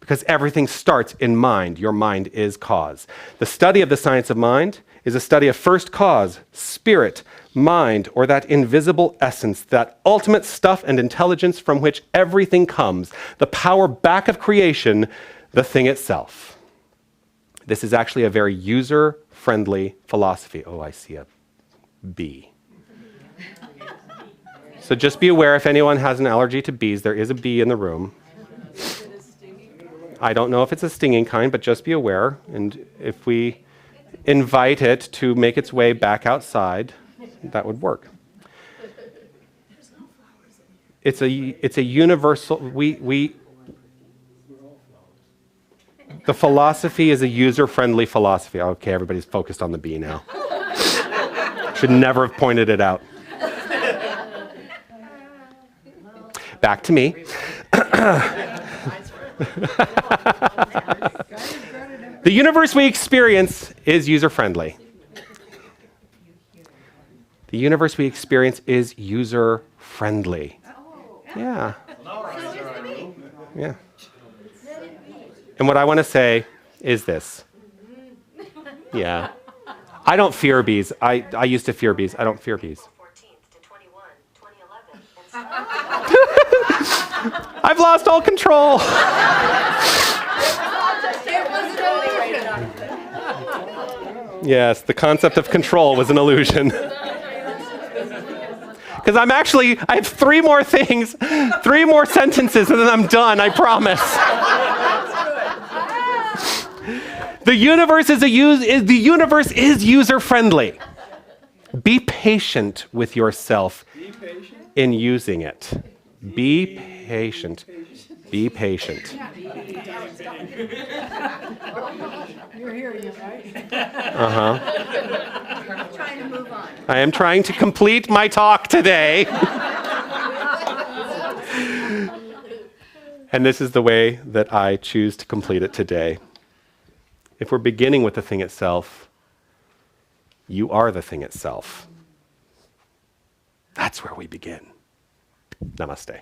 A: Because everything starts in mind. Your mind is cause. The study of the science of mind is a study of first cause, spirit, mind, or that invisible essence, that ultimate stuff and intelligence from which everything comes, the power back of creation, the thing itself. This is actually a very user-friendly philosophy. Oh, I see a bee. So just be aware, if anyone has an allergy to bees, there is a bee in the room. I don't know if it's a stinging kind, but just be aware. And if we invite it to make its way back outside, that would work. It's a universal, the philosophy is a user-friendly philosophy. Okay, everybody's focused on the bee now. Should never have pointed it out. Back to me. The universe we experience is user-friendly. The universe we experience is user-friendly. Yeah. Yeah. And what I want to say is this. Yeah. I don't fear bees. I used to fear bees. I don't fear bees. I've lost all control. Yes, the concept of control was an illusion. Because I have 3 more things, 3 more sentences, and then I'm done, I promise. The universe is user-friendly. Be patient with yourself in using it. Be patient. Be patient.
C: You're hearing it, right?
D: I'm trying to move on.
A: I am trying to complete my talk today. And this is the way that I choose to complete it today. If we're beginning with the thing itself, you are the thing itself. That's where we begin. Namaste.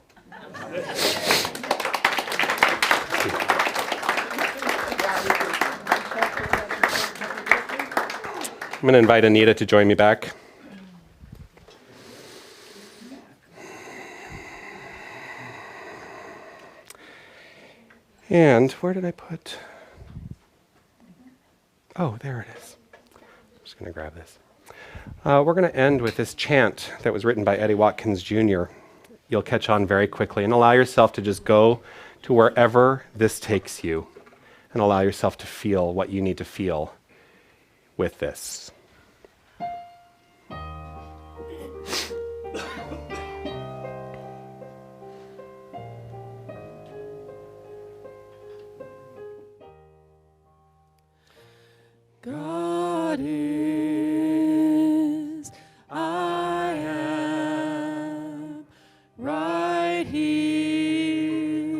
A: I'm going to invite Anita to join me back. And where did I put? Oh, there it is. I'm just going to grab this. We're going to end with this chant that was written by Eddie Watkins Jr. You'll catch on very quickly, and allow yourself to just go to wherever this takes you and allow yourself to feel what you need to feel with this.
B: God is, I am, right here,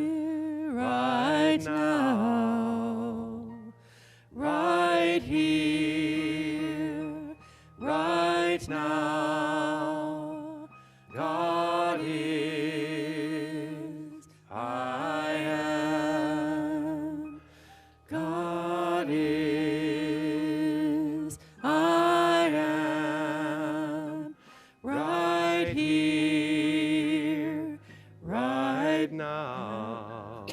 B: right now, right here, right now. God is, I am, God is, I am, right here, right
A: Now.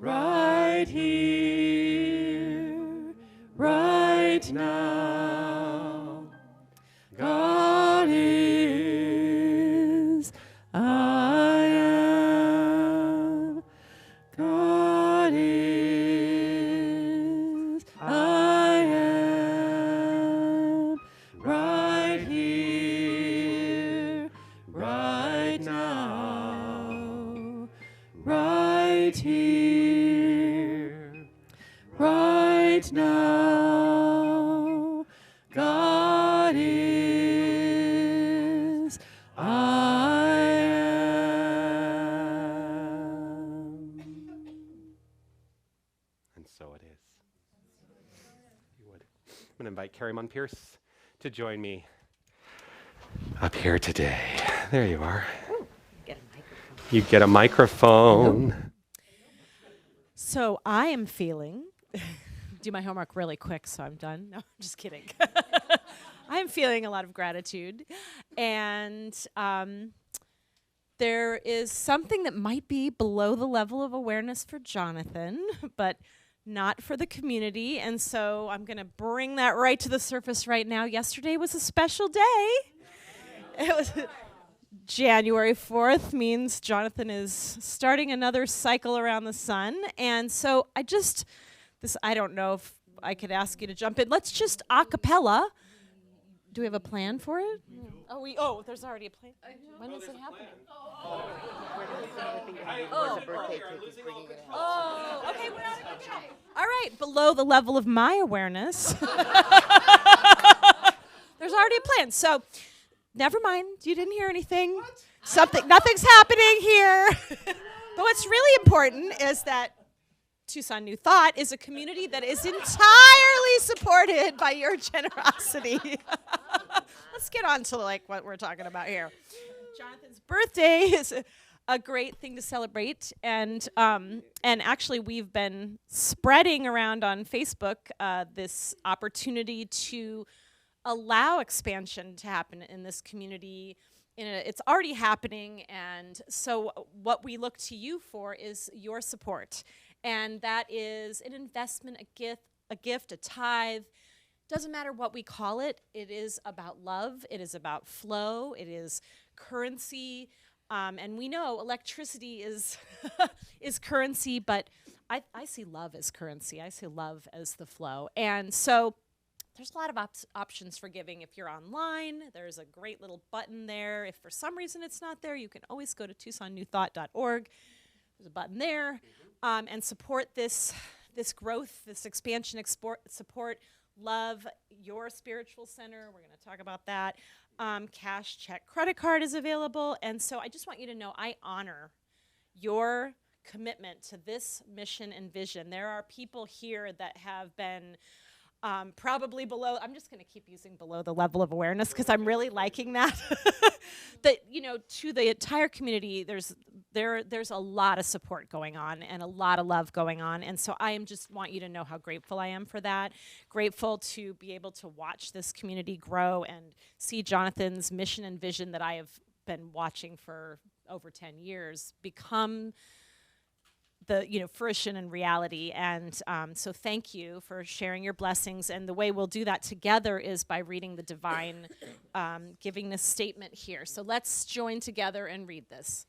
B: right here, right now. God is, I am. God is, I am. Right here, right now. Right here, right now. God is, I am.
A: And so it is. You would. I'm going to invite Carrie Munn Pierce to join me up here today. There you are.
D: Get a microphone.
A: You get a microphone.
D: So I am feeling, do my homework really quick so I'm done. No, I'm just kidding. I'm feeling a lot of gratitude. And there is something that might be below the level of awareness for Jonathan, but not for the community. And so I'm going to bring that right to the surface right now. Yesterday was a special day. It was January 4th means Jonathan is starting another cycle around the sun. And so I don't know if I could ask you to jump in. Let's just a cappella. Do we have a plan for it? Oh, there's already a plan. When is it happening? Oh, okay, we're on a good show. All right, below the level of my awareness. There's already a plan. So never mind, you didn't hear anything. Nothing's happening here. But what's really important is that Tucson New Thought is a community that is entirely supported by your generosity. Let's get on to what we're talking about here. Jonathan's birthday is a great thing to celebrate, and actually we've been spreading around on Facebook this opportunity to allow expansion to happen in this community. It's already happening, and so what we look to you for is your support. And that is an investment, a gift, a tithe. Doesn't matter what we call it. It is about love. It is about flow. It is currency. And we know electricity is is currency, but I see love as currency. I see love as the flow. And so there's a lot of options for giving. If you're online, there's a great little button there. If for some reason it's not there, you can always go to TucsonNewThought.org. There's a button there. And support this growth, this expansion, support, love your spiritual center. We're going to talk about that. Cash, check, credit card is available. And so I just want you to know I honor your commitment to this mission and vision. There are people here that have been probably below, I'm just going to keep using below the level of awareness because I'm really liking that. That, to the entire community, there's there's a lot of support going on and a lot of love going on. And so I just want you to know how grateful I am for that. Grateful to be able to watch this community grow and see Jonathan's mission and vision that I have been watching for over 10 years become the fruition and reality. And so thank you for sharing your blessings. And the way we'll do that together is by reading the divine giving this statement here. So let's join together and read this.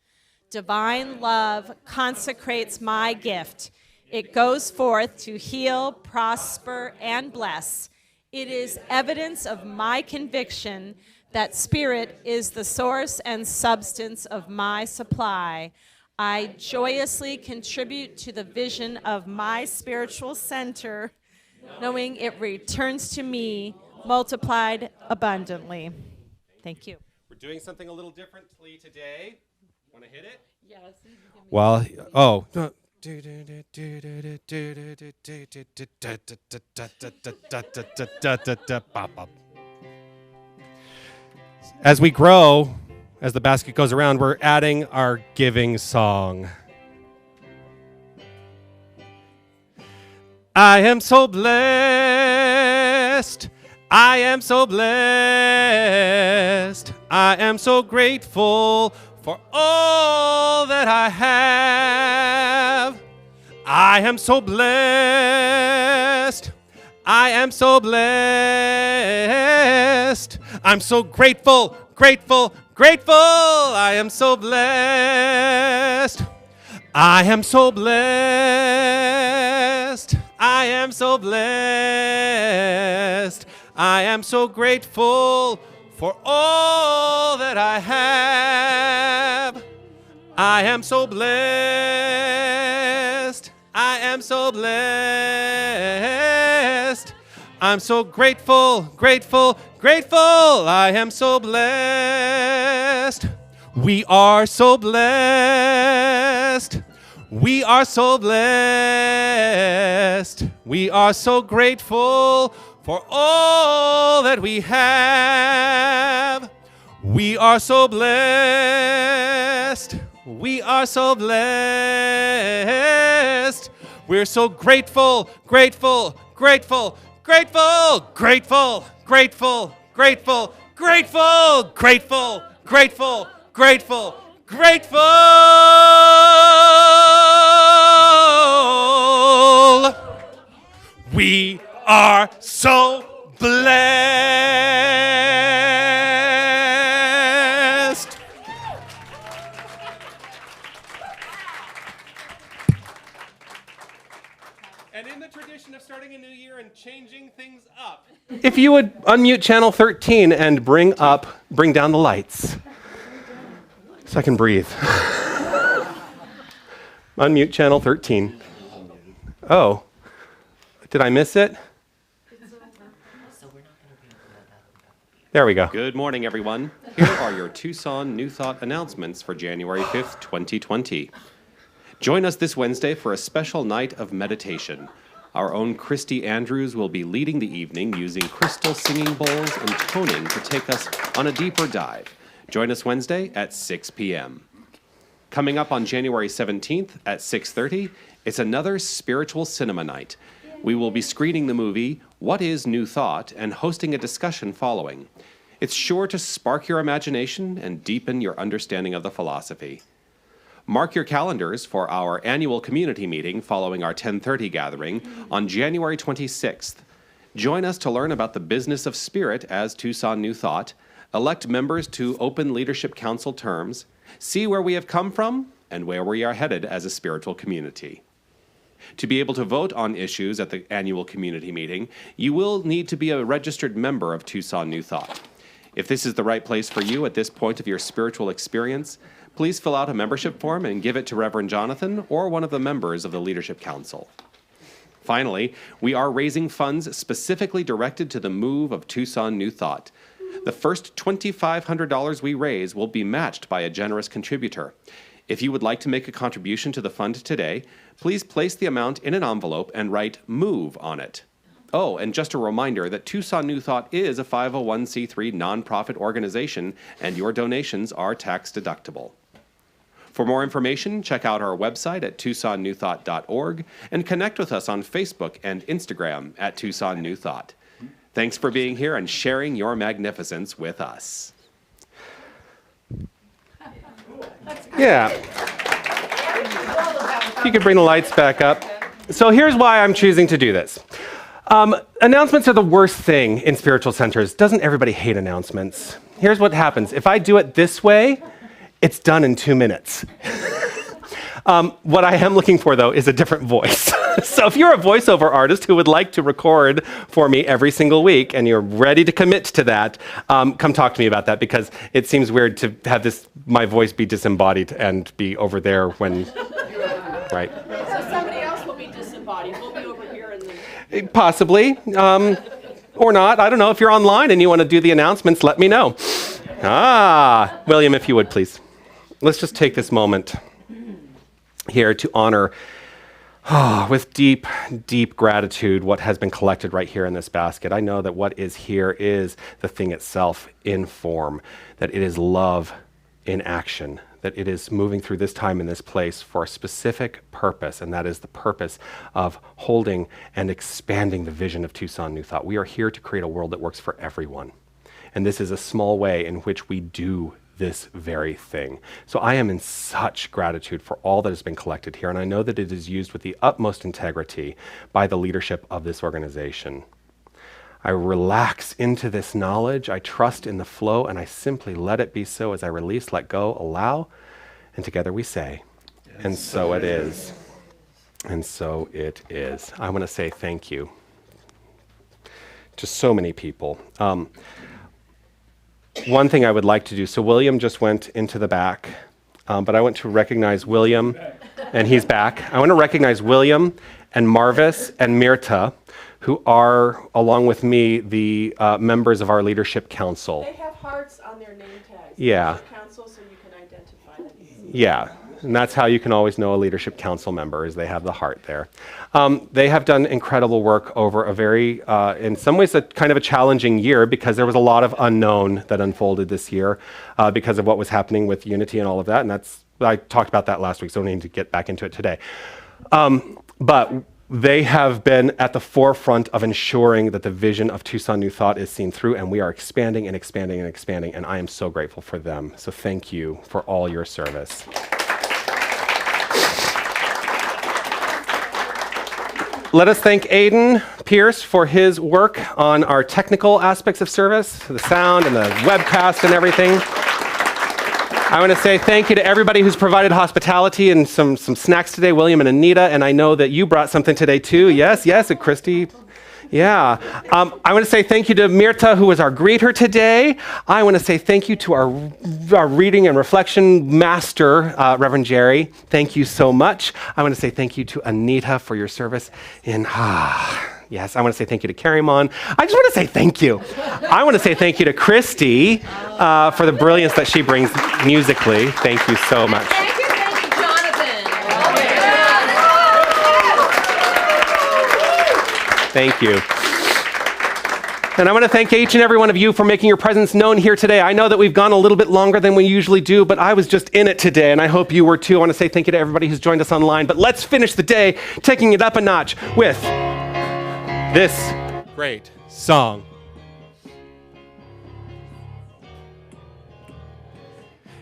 D: Divine love consecrates my gift. It goes forth to heal, prosper, and bless. It is evidence of my conviction that spirit is the source and substance of my supply. I joyously contribute to the vision of my spiritual center, knowing it returns to me multiplied abundantly. Thank you.
A: We're doing something a little differently today. Want to hit it?
B: Yes.
A: Well, oh. As we grow, as the basket goes around, we're adding our giving song. I am so blessed. I am so blessed. I am so grateful for all that I have. I am so blessed. I am so blessed. I'm so grateful, grateful, grateful. I am so blessed. I am so blessed. I am so blessed. I am so grateful for all that I have. I am so blessed. I am so blessed. I'm so grateful, grateful, grateful. I am so blessed. We are so blessed. We are so blessed. We are so grateful for all that we have. We are so blessed. We are so blessed. We're so grateful, grateful, grateful, grateful, grateful, grateful, grateful, grateful, grateful, grateful, grateful, grateful. We are so blessed. And in the tradition of starting a new year and changing things up, if you would unmute channel 13 and bring down the lights so I can breathe. Unmute channel 13. Oh, did I miss it? There we go. Good morning, everyone. Here are your Tucson New Thought announcements for January 5th, 2020. Join us this Wednesday for a special night of meditation. Our own Christy Andrews will be leading the evening using crystal singing bowls and toning to take us on a deeper dive. Join us Wednesday at 6 p.m. Coming up on January 17th at 6:30, it's another spiritual cinema night. We will be screening the movie What is New Thought and hosting a discussion following. It's sure to spark your imagination and deepen your understanding of the philosophy. Mark your calendars for our annual community meeting following our 10:30 gathering on January 26th. Join us to learn about the business of spirit as Tucson New Thought, elect members to open leadership council terms, see where we have come from and where we are headed as a spiritual community. To be able to vote on issues at the annual community meeting, you will need to be a registered member of Tucson New Thought. If this is the right place for you at this point of your spiritual experience, please fill out a membership form and give it to Reverend Jonathan or one of the members of the Leadership Council. Finally, we are raising funds specifically directed to the move of Tucson New Thought. The first $2,500 we raise will be matched by a generous contributor. If you would like to make a contribution to the fund today, please place the amount in an envelope and write MOVE on it. Oh, and just a reminder that Tucson New Thought is a 501c3 nonprofit organization, and your donations are tax deductible. For more information, check out our website at TucsonNewThought.org and connect with us on Facebook and Instagram at Tucson New Thought. Thanks for being here and sharing your magnificence with us. Yeah. You can bring the lights back up. So here's why I'm choosing to do this. Announcements are the worst thing in spiritual centers. Doesn't everybody hate announcements? Here's what happens. If I do it this way, it's done in 2 minutes. What I am looking for, though, is a different voice. So if you're a voiceover artist who would like to record for me every single week and you're ready to commit to that, come talk to me about that, because it seems weird to have my voice be disembodied and be over there when, right?
B: So somebody else will be disembodied. We'll be over here and then...
A: Possibly, or not. I don't know. If you're online and you want to do the announcements, let me know. William, if you would, please. Let's just take this moment here to honor, with deep, deep gratitude, what has been collected right here in this basket. I know that what is here is the thing itself in form, that it is love in action, that it is moving through this time in this place for a specific purpose, and that is the purpose of holding and expanding the vision of Tucson New Thought. We are here to create a world that works for everyone, and this is a small way in which we do this very thing. So I am in such gratitude for all that has been collected here, and I know that it is used with the utmost integrity by the leadership of this organization. I relax into this knowledge, I trust in the flow, and I simply let it be so as I release, let go, allow, and together we say, and so it is. And so it is. I want to say thank you to so many people. One thing I would like to do, so William just went into the back, but I want to recognize William, and he's back. I want to recognize William and Marvis and Mirta, who are, along with me, the members of our leadership council.
B: They have hearts on their name tags.
A: Yeah.
B: Council, so you can identify them.
A: Yeah, and that's how you can always know a leadership council member, is they have the heart there. They have done incredible work over a very, in some ways, a kind of a challenging year, because there was a lot of unknown that unfolded this year because of what was happening with Unity and all of that, and I talked about that last week, so I don't need to get back into it today. But they have been at the forefront of ensuring that the vision of Tucson New Thought is seen through, and we are expanding and expanding and expanding, and I am so grateful for them. So thank you for all your service. Let us thank Aiden Pierce for his work on our technical aspects of service, the sound and the webcast and everything. I want to say thank you to everybody who's provided hospitality and some snacks today, William and Anita, and I know that you brought something today too. Yes, and Christy. Yeah. I want to say thank you to Mirta, who was our greeter today. I want to say thank you to our reading and reflection master, Reverend Jerry. Thank you so much. I want to say thank you to Anita for your service in... Yes, I want to say thank you to Carrymon. I just want to say thank you. I want to say thank you to Christy for the brilliance that she brings musically. Thank you so much.
B: Thank you, Jonathan.
A: Thank you. And I want to thank each and every one of you for making your presence known here today. I know that we've gone a little bit longer than we usually do, but I was just in it today, and I hope you were too. I want to say thank you to everybody who's joined us online. But let's finish the day taking it up a notch with this great song.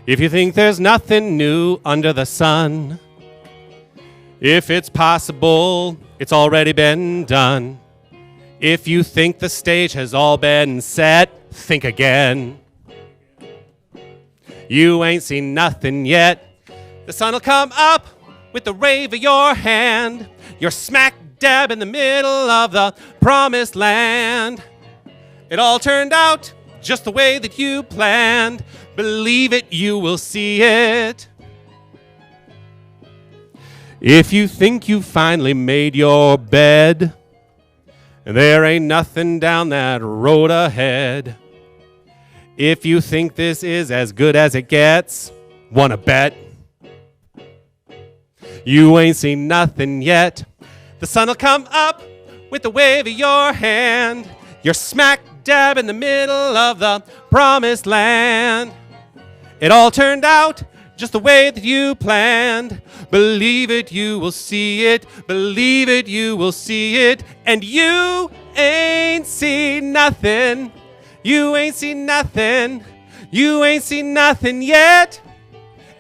A: If you think there's nothing new under the sun, if it's possible, it's already been done. If you think the stage has all been set, think again. You ain't seen nothing yet. The sun'll come up with the wave of your hand. You're smack dab in the middle of the promised land. It all turned out just the way that you planned. Believe it, you will see it. If you think you finally made your bed, and there ain't nothing down that road ahead. If you think this is as good as it gets, wanna bet? You ain't seen nothing yet. The sun'll come up with the wave of your hand. You're smack dab in the middle of the promised land. It all turned out just the way that you planned. Believe it, you will see it. Believe it, you will see it. And you ain't seen nothing. You ain't seen nothing. You ain't seen nothing yet.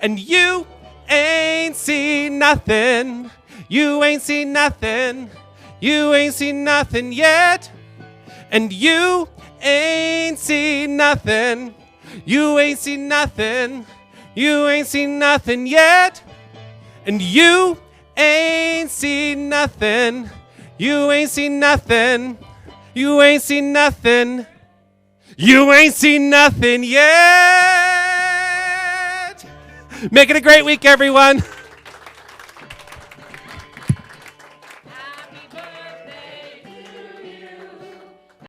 A: And you ain't seen nothing. You ain't seen nothing. You ain't seen nothing yet. And you ain't seen nothing. You ain't seen nothing. You ain't seen nothing yet. And you ain't seen nothing. You ain't seen nothing. You ain't seen nothing. You ain't seen nothing yet. Make it a great week, everyone.